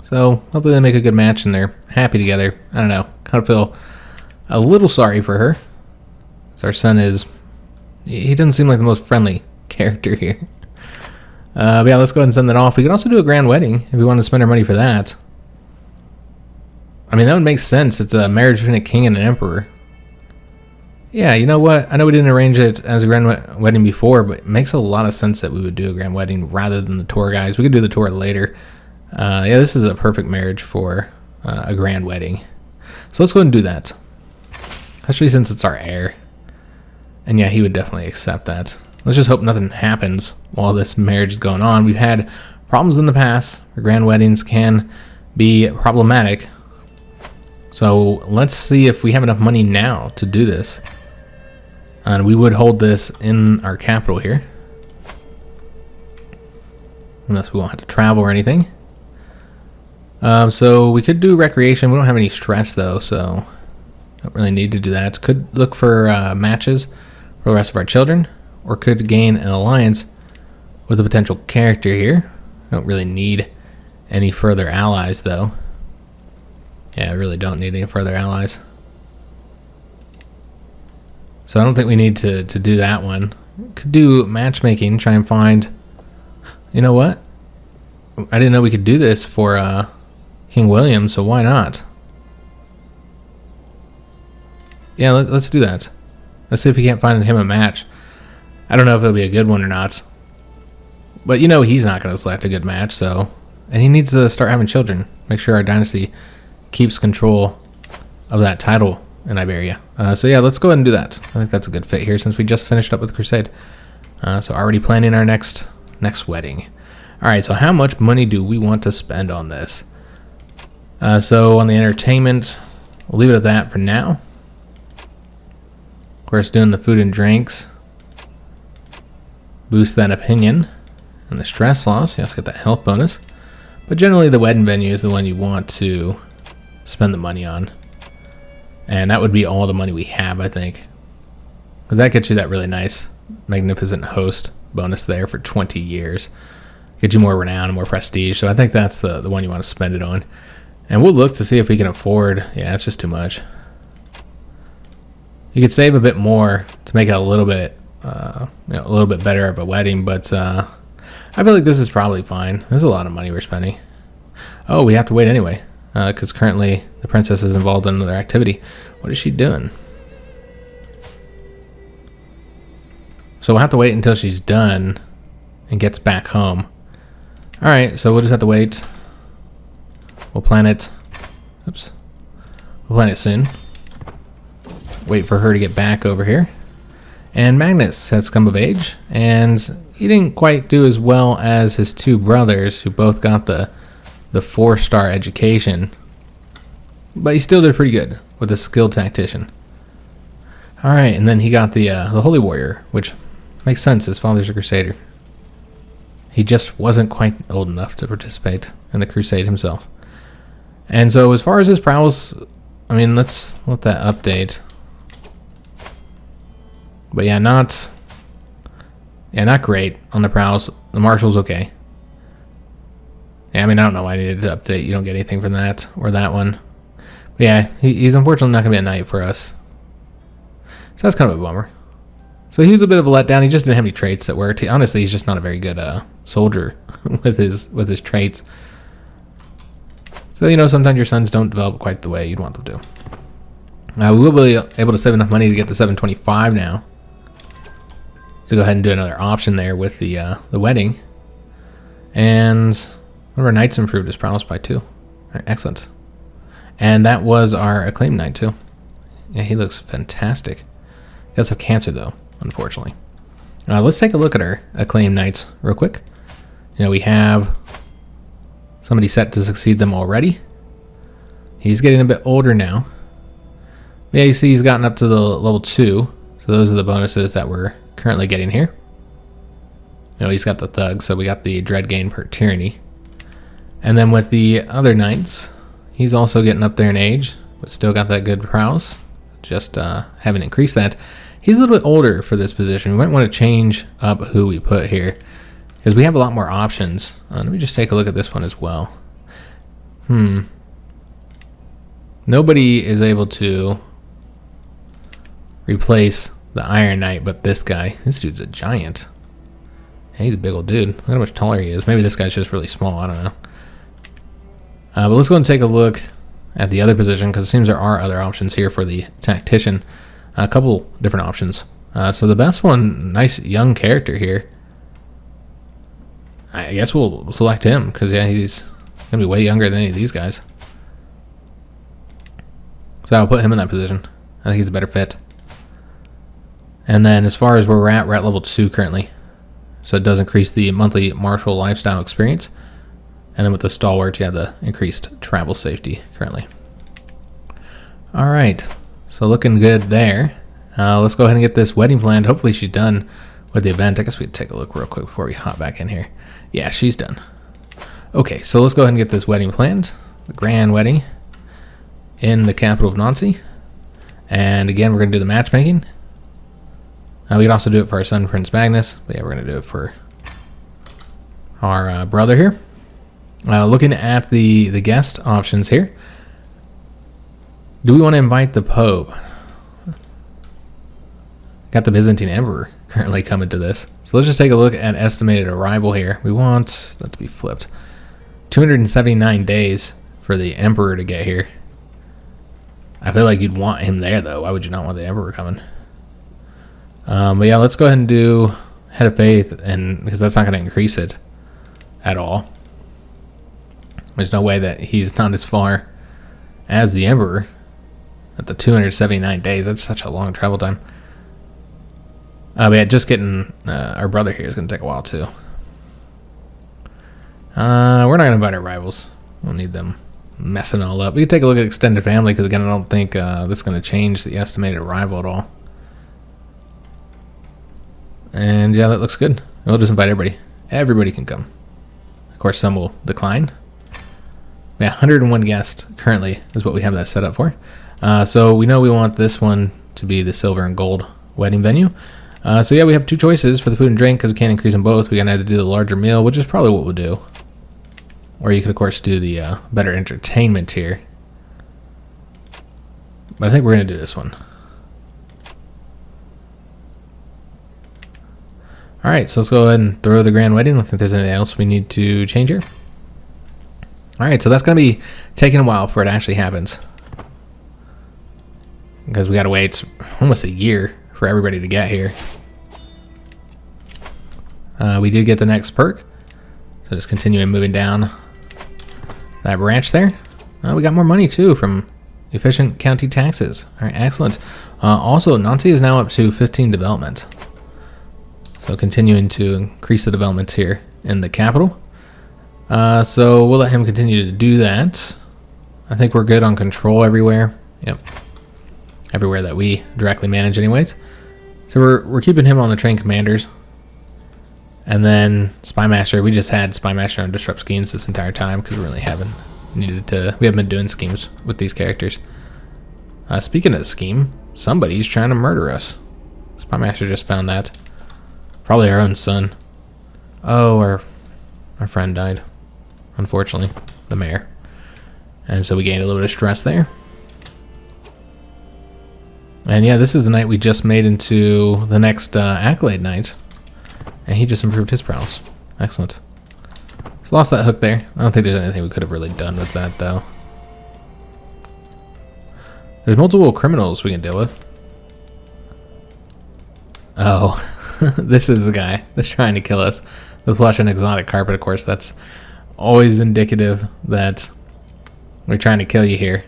A: So hopefully they make a good match and they're happy together. I don't know. Kind of feel a little sorry for her. As our son he doesn't seem like the most friendly character here. But yeah, let's go ahead and send that off. We can also do a grand wedding if we want to spend our money for that. I mean, that would make sense. It's a marriage between a king and an emperor. Yeah, you know what? I know we didn't arrange it as a grand wedding before, but it makes a lot of sense that we would do a grand wedding rather than the tour guys. We could do the tour later. Yeah, this is a perfect marriage for a grand wedding. So let's go ahead and do that. Especially since it's our heir. And yeah, he would definitely accept that. Let's just hope nothing happens while this marriage is going on. We've had problems in the past. Our grand weddings can be problematic. So let's see if we have enough money now to do this. And we would hold this in our capital here. Unless we won't have to travel or anything. So we could do recreation. We don't have any stress though, so don't really need to do that. Could look for matches for the rest of our children. Or could gain an alliance with a potential character here. Don't really need any further allies though. Yeah, I really don't need any further allies. So I don't think we need to do that one. Could do matchmaking, try and find... You know what? I didn't know we could do this for King William, so why not? Yeah, let's do that. Let's see if we can't find him a match. I don't know if it'll be a good one or not. But you know he's not going to select a good match, so... And he needs to start having children. Make sure our dynasty keeps control of that title in Iberia. So yeah, let's go ahead and do that. I think that's a good fit here since we just finished up with Crusade. So already planning our next wedding. Alright, so how much money do we want to spend on this? So on the entertainment, we'll leave it at that for now. Of course, doing the food and drinks. Boost that opinion. And the stress loss, you also get that health bonus. But generally the wedding venue is the one you want to spend the money on. And that would be all the money we have, I think. Because that gets you that really nice, magnificent host bonus there for 20 years. Get you more renown and more prestige. So I think that's the one you want to spend it on. And we'll look to see if we can afford... Yeah, it's just too much. You could save a bit more to make it a little bit, a little bit better of a wedding. But I feel like this is probably fine. There's a lot of money we're spending. Oh, we have to wait anyway. Because currently the princess is involved in another activity. What is she doing? So we'll have to wait until she's done and gets back home. Alright, so we'll just have to wait. We'll plan it. Oops. We'll plan it soon. Wait for her to get back over here. And Magnus has come of age. And he didn't quite do as well as his two brothers who both got the 4-star education, but he still did pretty good with the skilled tactician. All right, and then he got the holy warrior, which makes sense. His father's a crusader. He just wasn't quite old enough to participate in the crusade himself. And so, as far as his prowess, I mean, let's let that update. But yeah, not great on the prowess. The marshal's okay. Yeah, I mean, I don't know why I needed to update. You don't get anything from that or that one. But yeah, he's unfortunately not going to be a knight for us. So that's kind of a bummer. So he was a bit of a letdown. He just didn't have any traits that worked. Honestly, he's just not a very good soldier with his traits. So, sometimes your sons don't develop quite the way you'd want them to. We will be able to save enough money to get the 725 now. To go ahead and do another option there with the wedding. And One of our knights improved his prowess by 2. All right, excellent. And that was our acclaimed knight too. Yeah, he looks fantastic. He does have cancer though, unfortunately. Let's take a look at our acclaimed knights real quick. You know, we have somebody set to succeed them already. He's getting a bit older now. Yeah, you see he's gotten up to the level 2. So those are the bonuses that we're currently getting here. You know, he's got the thug, so we got the dread gain per tyranny. And then with the other knights, he's also getting up there in age, but still got that good prowess. Just haven't increased that. He's a little bit older for this position. We might want to change up who we put here, because we have a lot more options. Let me just take a look at this one as well. Nobody is able to replace the Iron Knight but this guy. This dude's a giant. He's a big old dude. Look how much taller he is. Maybe this guy's just really small. I don't know. But let's go and take a look at the other position, because it seems there are other options here for the tactician. A couple different options. So the best one, nice young character here. I guess we'll select him, because yeah, he's going to be way younger than any of these guys. So I'll put him in that position. I think he's a better fit. And then as far as where we're at level 2 currently. So it does increase the monthly martial lifestyle experience. And then with the stalwart, you have the increased travel safety currently. All right, so looking good there. Let's go ahead and get this wedding planned. Hopefully she's done with the event. I guess we could take a look real quick before we hop back in here. Yeah, she's done. Okay, so let's go ahead and get this wedding planned. The grand wedding in the capital of Nancy. And again, we're going to do the matchmaking. We could also do it for our son, Prince Magnus. But yeah, we're going to do it for our brother here. Looking at the guest options here. Do we want to invite the Pope? Got the Byzantine Emperor currently coming to this. So let's just take a look at estimated arrival here. We want that to be flipped. 279 days for the Emperor to get here. I feel like you'd want him there though. Why would you not want the Emperor coming? But yeah, let's go ahead and do Head of Faith, and because that's not going to increase it at all. There's no way that he's not as far as the Emperor at the 279 days. That's such a long travel time. But yeah, just getting our brother here is going to take a while too. We're not going to invite our rivals. We'll need them messing all up. We can take a look at extended family, because again, I don't think this is going to change the estimated arrival at all. And yeah, that looks good. We'll just invite everybody. Everybody can come. Of course, some will decline. Yeah, 101 guests currently is what we have that set up for. So we know we want this one to be the silver and gold wedding venue. So yeah, we have 2 choices for the food and drink, because we can't increase them both. We can either do the larger meal, which is probably what we'll do. Or you could, of course, do the better entertainment here. But I think we're going to do this one. Alright, so let's go ahead and throw the grand wedding. I don't think there's anything else we need to change here. Alright, so that's going to be taking a while before it actually happens. Because we got to wait almost a year for everybody to get here. We did get the next perk. So just continuing moving down that branch there. We got more money too from efficient county taxes. Alright, excellent. Also, Nancy is now up to 15 development. So continuing to increase the developments here in the capital. So we'll let him continue to do that. I think we're good on control everywhere. Yep. Everywhere that we directly manage anyways. So we're keeping him on the train commanders. And then Spymaster, we just had Spymaster on Disrupt schemes this entire time, because we really haven't been doing schemes with these characters. Speaking of the scheme, somebody's trying to murder us. Spymaster just found that. Probably our own son. Oh, our friend died, unfortunately, the mayor. And so we gained a little bit of stress there. And yeah, this is the knight we just made into the next accolade knight. And he just improved his prowess. Excellent. So lost that hook there. I don't think there's anything we could have really done with that, though. There's multiple criminals we can deal with. Oh, this is the guy that's trying to kill us. The plush and exotic carpet, of course, that's always indicative that we're trying to kill you here.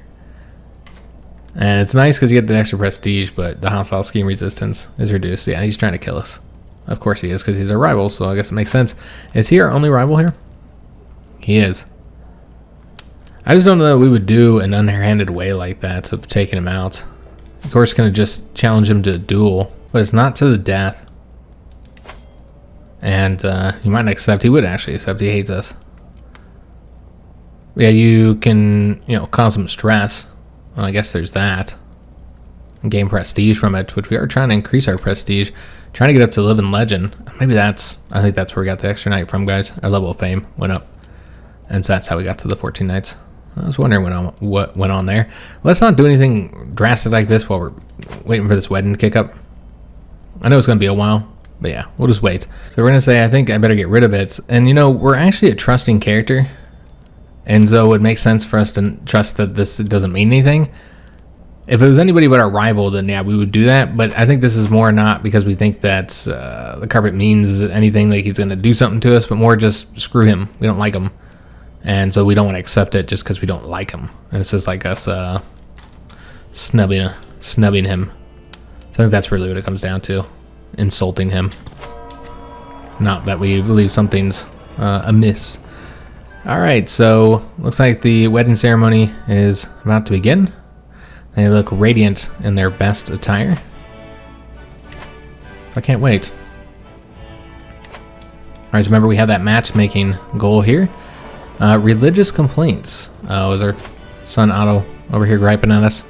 A: And it's nice because you get the extra prestige, but the hostile scheme resistance is reduced. Yeah, he's trying to kill us. Of course he is, because he's our rival, so I guess it makes sense. Is he our only rival here? He is. I just don't know that we would do an underhanded way like that of taking him out. Of course, going to just challenge him to a duel, but it's not to the death. And he might not accept. He would actually accept. He hates us. Yeah, you can, cause him stress. Well, I guess there's that. And gain prestige from it, which we are trying to increase our prestige. Trying to get up to Living Legend. Maybe I think that's where we got the extra knight from, guys. Our level of fame went up. And so that's how we got to the 14 knights. I was wondering what went on there. Let's not do anything drastic like this while we're waiting for this wedding to kick up. I know it's going to be a while, but yeah, we'll just wait. So we're going to say, I think I better get rid of it. And we're actually a trusting character. And so it makes sense for us to trust that this doesn't mean anything. If it was anybody but our rival, then yeah, we would do that. But I think this is more not because we think that the carpet means anything, like he's going to do something to us, but more just screw him. We don't like him. And so we don't want to accept it just because we don't like him. And it's just like us snubbing him. So I think that's really what it comes down to. Insulting him. Not that we believe something's amiss. Alright, so looks like the wedding ceremony is about to begin. They look radiant in their best attire. So I can't wait. Alright, so remember we have that matchmaking goal here. Religious complaints. Was our son Otto over here griping at us?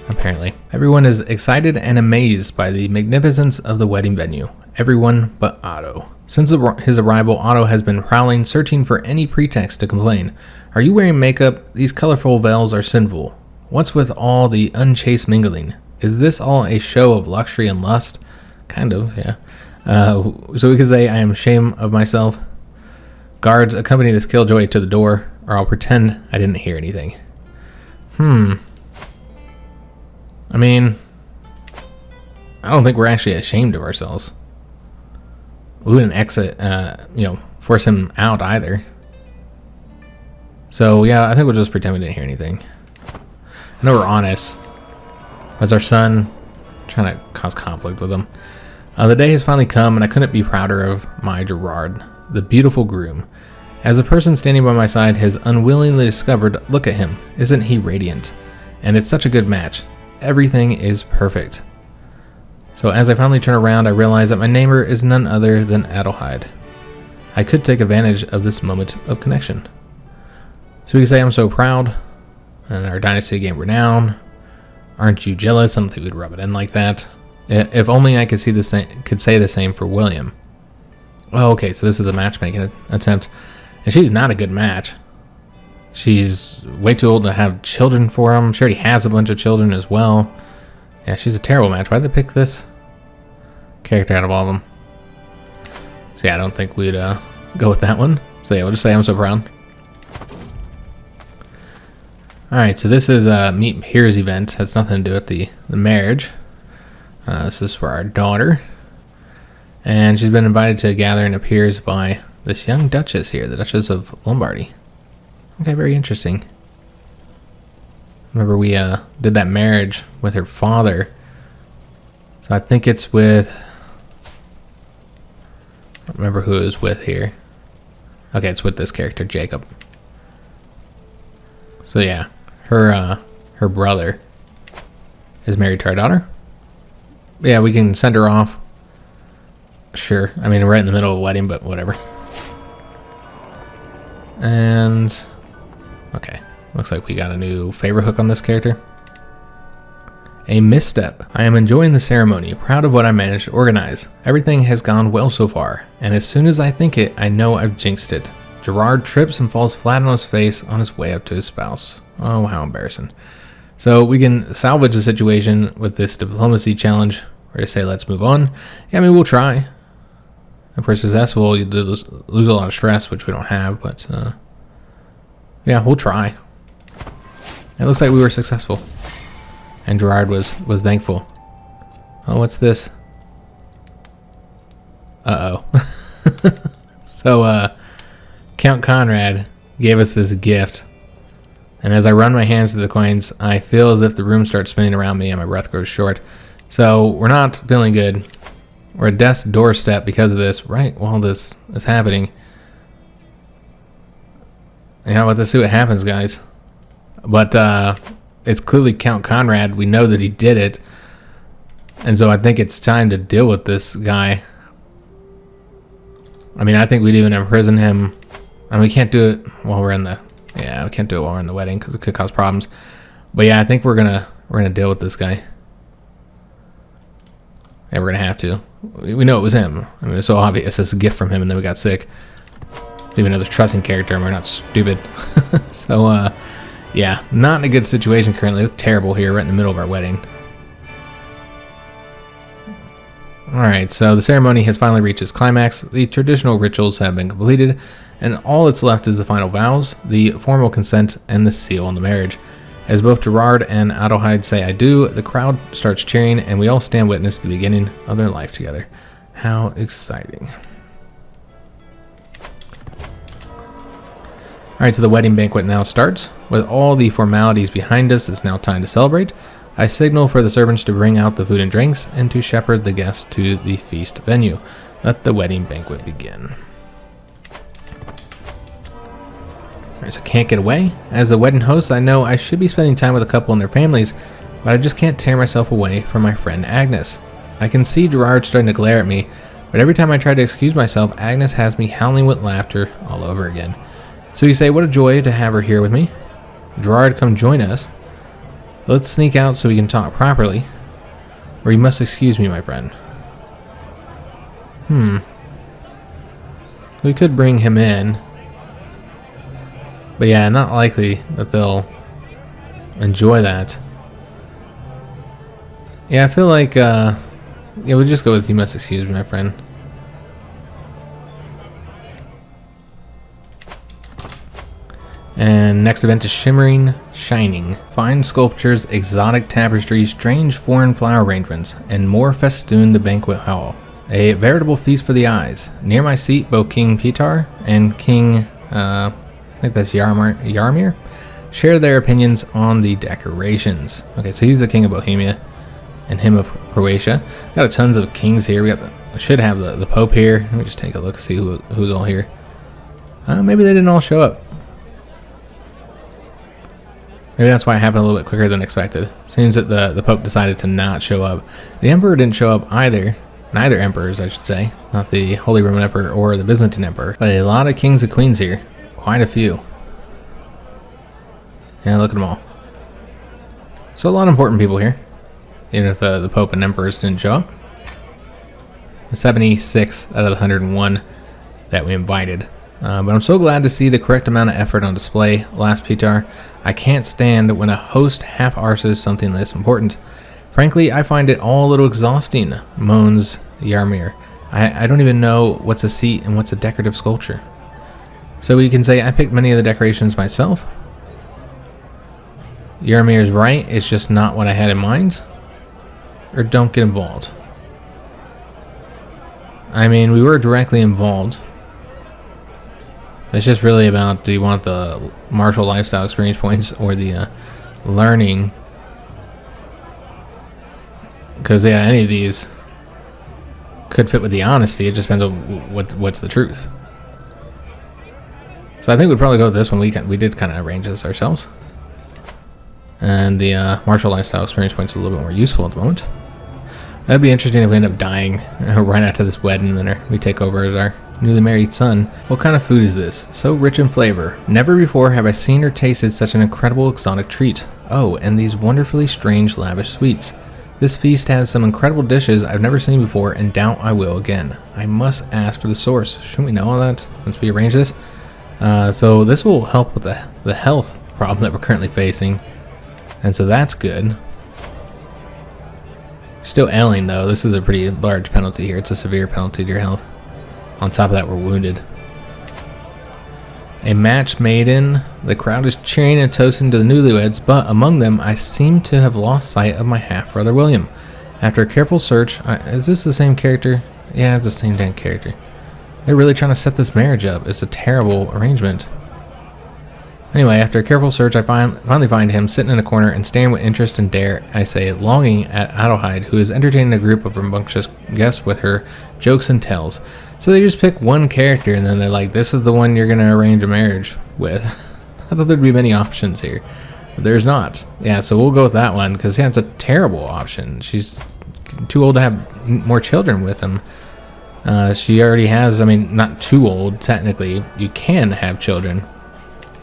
A: Apparently. Everyone is excited and amazed by the magnificence of the wedding venue. Everyone but Otto. Since his arrival, Otto has been prowling, searching for any pretext to complain. Are you wearing makeup? These colorful veils are sinful. What's with all the unchaste mingling? Is this all a show of luxury and lust? Kind of, yeah. So we could say, I am ashamed of myself. Guards, accompany this killjoy to the door, or I'll pretend I didn't hear anything. I mean, I don't think we're actually ashamed of ourselves. We wouldn't exit, force him out either. So yeah, I think we'll just pretend we didn't hear anything. I know we're honest. As our son, trying to cause conflict with him. The day has finally come, and I couldn't be prouder of my Gerard, the beautiful groom. As the person standing by my side has unwillingly discovered, look at him, isn't he radiant? And it's such a good match. Everything is perfect. So as I finally turn around, I realize that my neighbor is none other than Adelheid. I could take advantage of this moment of connection. So we can say I'm so proud, and our dynasty gained renown. Aren't you jealous? I don't think we'd rub it in like that. If only I could say the same for William. Oh, okay, so this is a matchmaking attempt. And she's not a good match. She's way too old to have children for him. She already has a bunch of children as well. Yeah, she's a terrible match. Why'd they pick this character out of all of them? So yeah, I don't think we'd go with that one. So yeah, we'll just say I'm so proud. Alright, so this is a Meet Peers event. Has nothing to do with the marriage. This is for our daughter. And she's been invited to a gathering of peers by this young duchess here, the Duchess of Lombardy. Okay, very interesting. Remember we did that marriage with her father. So I think it's with... I don't remember who it was with here. Okay, it's with this character, Jacob. So yeah, her brother is married to our daughter. Yeah, we can send her off. Sure. I mean, we're right in the middle of a wedding, but whatever. And... okay. Looks like we got a new favor hook on this character. A misstep. I am enjoying the ceremony, proud of what I managed to organize. Everything has gone well so far, and as soon as I think it, I know I've jinxed it. Gerard trips and falls flat on his face on his way up to his spouse. Oh, how embarrassing. So we can salvage the situation with this diplomacy challenge, or just say let's move on. Yeah, I mean, we'll try. If we're successful, you lose a lot of stress, which we don't have, but yeah, we'll try. It looks like we were successful. And Gerard was thankful. Oh, what's this? Uh-oh. So, Count Conrad gave us this gift. And as I run my hands through the coins, I feel as if the room starts spinning around me and my breath grows short. So we're not feeling good. We're at death's doorstep because of this, right while this is happening. And how about let's see what happens, guys. But it's clearly Count Conrad. We know that he did it. And so I think it's time to deal with this guy. I mean, I think we'd even imprison him. And we can't do it while we're in the... Yeah, we can't do it while we're in the wedding because it could cause problems. But yeah, I think we're gonna deal with this guy. Yeah, we're gonna have to. We know it was him. I mean, it's so obvious. It's a gift from him, and then we got sick. Even as a trusting character, and we're not stupid. So, yeah, not in a good situation currently. It's terrible here, right in the middle of our wedding. Alright, so the ceremony has finally reached its climax. The traditional rituals have been completed, and all that's left is the final vows, the formal consent, and the seal on the marriage. As both Gerard and Adelheid say I do, the crowd starts cheering, and we all stand witness to the beginning of their life together. How exciting. Alright, so the wedding banquet now starts. With all the formalities behind us, it's now time to celebrate. I signal for the servants to bring out the food and drinks and to shepherd the guests to the feast venue. Let the wedding banquet begin. Alright, so can't get away. As the wedding host, I know I should be spending time with a couple and their families, but I just can't tear myself away from my friend Agnes. I can see Gerard starting to glare at me, but every time I try to excuse myself, Agnes has me howling with laughter all over again. So you say, what a joy to have her here with me. Gerard, come join us. Let's sneak out so we can talk properly. Or you must excuse me, my friend. We could bring him in. But yeah, not likely that they'll enjoy that. Yeah, I feel like, yeah, we'll just go with you must excuse me, my friend. And next event is Shining. Fine sculptures, exotic tapestries, strange foreign flower arrangements, and more festoon the banquet hall. A veritable feast for the eyes. Near my seat, both King Petar and King, I think that's Yarmir, share their opinions on the decorations. Okay, so he's the King of Bohemia, and him of Croatia. Got tons of kings here. We got should have the Pope here. Let me just take a look and see who's all here. Maybe they didn't all show up. Maybe that's why it happened a little bit quicker than expected. Seems that the Pope decided to not show up. The Emperor didn't show up either. Neither emperors, I should say. Not the Holy Roman Emperor or the Byzantine Emperor. But a lot of kings and queens here. Quite a few. Yeah, look at them all. So a lot of important people here. Even if the Pope and Emperors didn't show up. 76 out of the 101 that we invited. But I'm so glad to see the correct amount of effort on display. Last Petar, I can't stand when a host half-arses something this important. Frankly, I find it all a little exhausting, moans Yarmir. I don't even know what's a seat and what's a decorative sculpture. So we can say I picked many of the decorations myself. Yarmir's right, it's just not what I had in mind. Or don't get involved. I mean, we were directly involved. It's just really about, do you want the martial lifestyle experience points or the learning? Because yeah, any of these could fit with the honesty. It just depends on what's the truth. So I think we'd probably go with this one. We did kind of arrange this ourselves. And the martial lifestyle experience points are a little bit more useful at the moment. That'd be interesting if we end up dying right after this wedding, and then we take over as our newly married son. What kind of food is this? So rich in flavor. Never before have I seen or tasted such an incredible exotic treat. Oh, and these wonderfully strange lavish sweets. This feast has some incredible dishes I've never seen before and doubt I will again. I must ask for the source. Shouldn't we know all that once we arrange this? So this will help with the health problem that we're currently facing. And so that's good. Still ailing though. This is a pretty large penalty here. It's a severe penalty to your health. On top of that, we're wounded. A match made in. The crowd is cheering and toasting to the newlyweds, but among them, I seem to have lost sight of my half-brother William. After a careful search, is this the same character? Yeah, it's the same damn character. They're really trying to set this marriage up. It's a terrible arrangement. Anyway, after a careful search, I finally find him sitting in a corner and staring with interest and dare I say longing at Adelheid, who is entertaining a group of rambunctious guests with her jokes and tells. So they just pick one character and then they're like, this is the one you're going to arrange a marriage with. I thought there'd be many options here. But there's not. Yeah, so we'll go with that one because yeah, it's a terrible option. She's too old to have more children with him. She already has, I mean, not too old technically. You can have children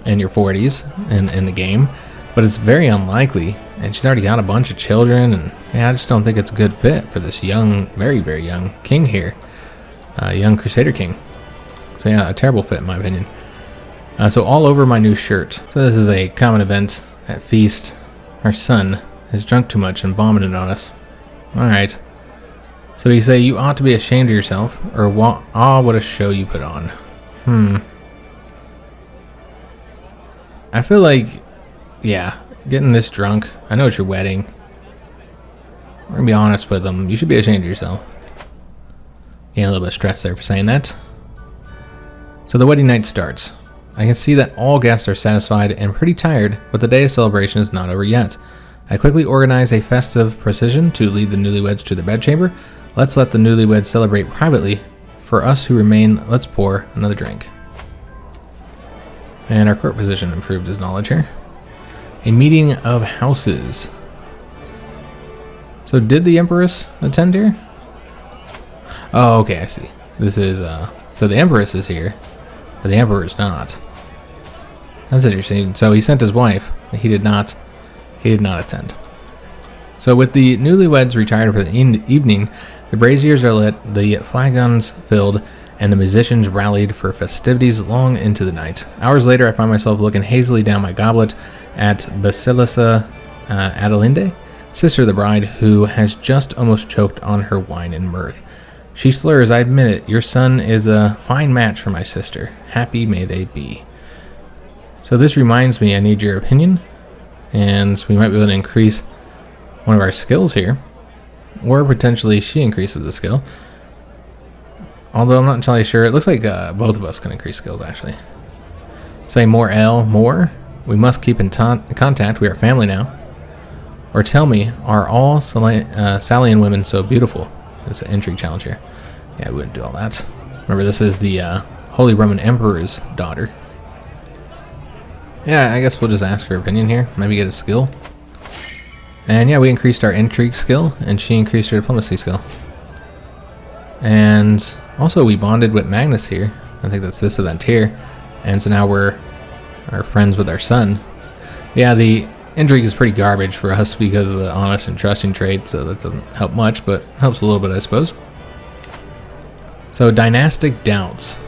A: in your 40s in the game, but it's very unlikely, and she's already got a bunch of children, and yeah, I just don't think it's a good fit for this young, very, very young king here, young Crusader King. So yeah, a terrible fit in my opinion. So all over my new shirt. So this is a common event at feast. Our son has drunk too much and vomited on us. Alright. So you say you ought to be ashamed of yourself, or what a show you put on. I feel like, yeah, getting this drunk, I know it's your wedding. We're gonna be honest with them. You should be ashamed of yourself. Yeah, a little bit of stress there for saying that. So the wedding night starts. I can see that all guests are satisfied and pretty tired, but the day of celebration is not over yet. I quickly organize a festive procession to lead the newlyweds to the bedchamber. Let's let the newlyweds celebrate privately. For us who remain, let's pour another drink. And our court position improved his knowledge here. A meeting of houses. So did the Empress attend here? Oh, okay, I see. This is, so the Empress is here, but the Emperor is not. That's interesting. So he sent his wife. He did not attend. So with the newlyweds retired for the evening, the braziers are lit, the flagons filled, and the musicians rallied for festivities long into the night. Hours later, I find myself looking hazily down my goblet at Basilissa Adelinde, sister of the bride, who has just almost choked on her wine and mirth. She slurs, I admit it, your son is a fine match for my sister. Happy may they be. So this reminds me, I need your opinion, and we might be able to increase one of our skills here, or potentially she increases the skill. Although I'm not entirely sure. It looks like both of us can increase skills, actually. Say more L, more. We must keep in contact. We are family now. Or tell me, are all Salian women so beautiful? It's an intrigue challenge here. Yeah, we wouldn't do all that. Remember, this is the Holy Roman Emperor's daughter. Yeah, I guess we'll just ask her opinion here. Maybe get a skill. And yeah, we increased our intrigue skill, and she increased her diplomacy skill. And also we bonded with Magnus here. I think that's this event here. And so now we're friends with our son. Yeah, the intrigue is pretty garbage for us because of the honest and trusting trait, so that doesn't help much, but helps a little bit, I suppose. So dynastic doubts.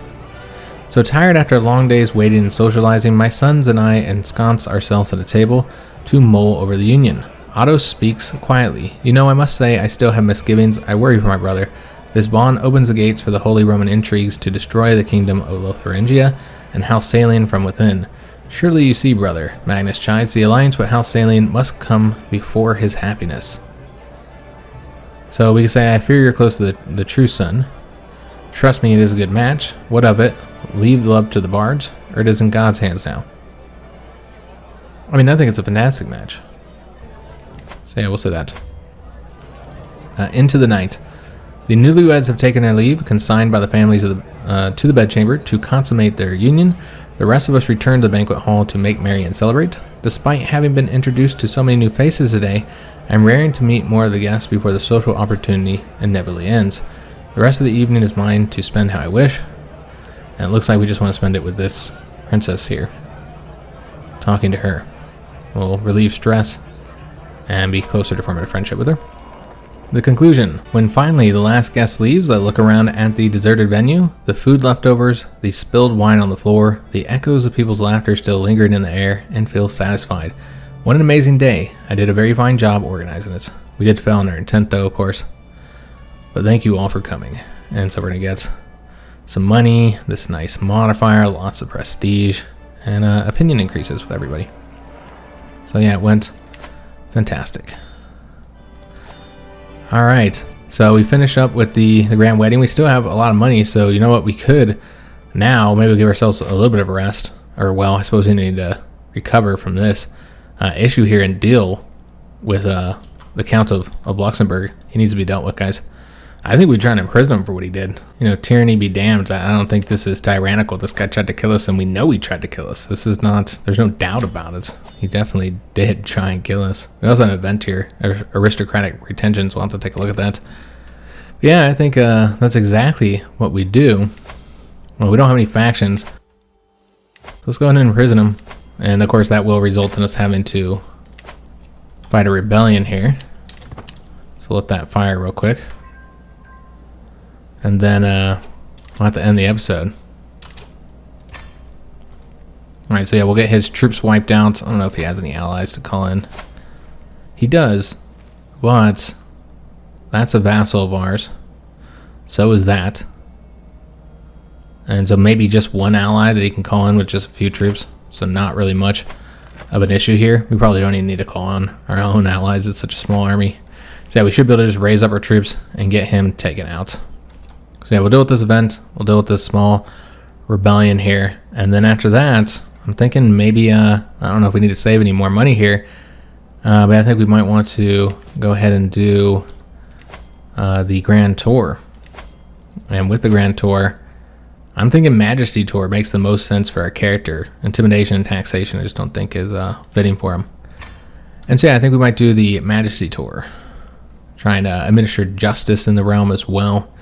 A: So tired after long days waiting and socializing, my sons and I ensconce ourselves at a table to mull over the union. Otto speaks quietly. You know, I must say I still have misgivings. I worry for my brother. This bond opens the gates for the Holy Roman intrigues to destroy the kingdom of Lotharingia and House Salian from within. Surely you see, brother, Magnus chides, the alliance with House Salian must come before his happiness. So we can say, I fear you're close to the true son. Trust me, it is a good match. What of it? Leave love to the bards, or it is in God's hands now. I mean, I think it's a fantastic match. So yeah, we'll say that. Into the night. The newlyweds have taken their leave, consigned by the families of to the bedchamber to consummate their union. The rest of us return to the banquet hall to make merry and celebrate. Despite having been introduced to so many new faces today, I'm raring to meet more of the guests before the social opportunity inevitably ends. The rest of the evening is mine to spend how I wish. And it looks like we just want to spend it with this princess here. Talking to her. We'll relieve stress and be closer to forming a friendship with her. The conclusion. When finally the last guest leaves, I look around at the deserted venue, the food leftovers, the spilled wine on the floor, the echoes of people's laughter still lingering in the air, and feel satisfied. What an amazing day. I did a very fine job organizing it. We did fail in our intent though, of course. But thank you all for coming. And so we're going to get some money, this nice modifier, lots of prestige, and opinion increases with everybody. So yeah, it went fantastic. Alright, So we finish up with the grand wedding. We still have a lot of money, so you know what, we could now maybe give ourselves a little bit of a rest, or well, I suppose we need to recover from this issue here and deal with the Count of Luxembourg. He needs to be dealt with, guys. I think we try to imprison him for what he did. You know, tyranny be damned. I don't think this is tyrannical. This guy tried to kill us, and we know he tried to kill us. This is not, there's no doubt about it. He definitely did try and kill us. We also have an event here, aristocratic retentions. We'll have to take a look at that. But yeah, I think that's exactly what we do. Well, we don't have any factions. Let's go ahead and imprison him. And of course, that will result in us having to fight a rebellion here. So let that fire real quick. And then we'll have to end the episode. Alright, so yeah, we'll get his troops wiped out. I don't know if he has any allies to call in. He does, but that's a vassal of ours. So is that. And so maybe just one ally that he can call in with just a few troops. So not really much of an issue here. We probably don't even need to call on our own allies. It's such a small army. So yeah, we should be able to just raise up our troops and get him taken out. So yeah, we'll deal with this event. We'll deal with this small rebellion here. And then after that, I'm thinking maybe, I don't know if we need to save any more money here. But I think we might want to go ahead and do the Grand Tour. And with the Grand Tour, I'm thinking Majesty Tour makes the most sense for our character. Intimidation and taxation I just don't think is fitting for him. And so yeah, I think we might do the Majesty Tour. Trying to administer justice in the realm as well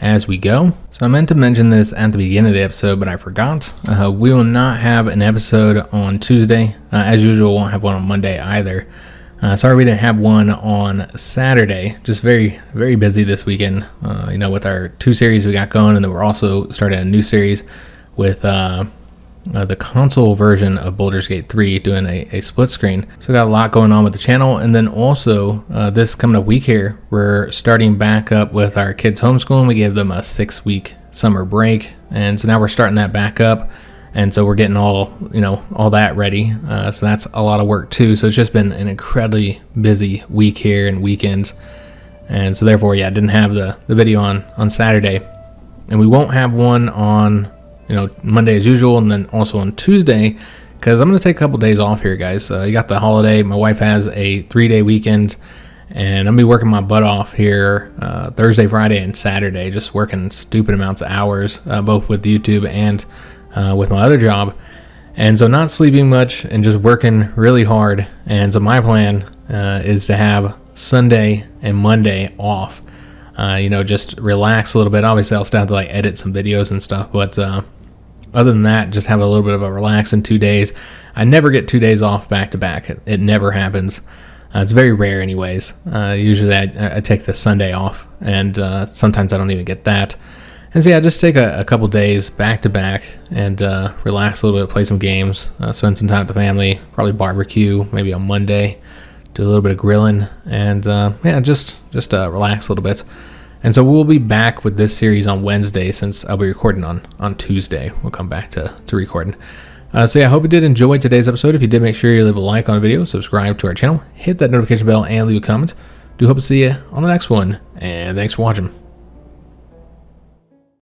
A: as we go. So I meant to mention this at the beginning of the episode, but I forgot. We will not have an episode on Tuesday. As usual, won't have one on Monday either. Sorry we didn't have one on Saturday. Just very, very busy this weekend. You know, with our 2 series we got going, and then we're also starting a new series with the console version of Baldur's Gate 3, doing a split screen. So we got a lot going on with the channel. And then also this coming up week here, we're starting back up with our kids homeschooling. We gave them a 6-week summer break, and so now we're starting that back up. And so we're getting all that ready. So that's a lot of work too. So it's just been an incredibly busy week here and weekends. And so therefore, yeah, I didn't have the video on Saturday. And we won't have one on, Monday as usual, and then also on Tuesday, because I'm going to take a couple days off here, guys. You got the holiday. My wife has a 3-day weekend, and I'm going to be working my butt off here Thursday, Friday, and Saturday, just working stupid amounts of hours, both with YouTube and with my other job. And so not sleeping much and just working really hard. And so my plan is to have Sunday and Monday off. Just relax a little bit. Obviously I'll still have to edit some videos and stuff, but other than that, just have a little bit of a relax in 2 days. I never get 2 days off back to back. It never happens. It's very rare anyways. Usually I take the Sunday off, and sometimes I don't even get that. And so yeah, just take a couple days back to back and relax a little bit, play some games, spend some time with the family, probably barbecue maybe on Monday, do a little bit of grilling, and just relax a little bit. And so we'll be back with this series on Wednesday, since I'll be recording on Tuesday. We'll come back to recording. So yeah, I hope you did enjoy today's episode. If you did, make sure you leave a like on the video, subscribe to our channel, hit that notification bell, and leave a comment. Do hope to see you on the next one, and thanks for watching.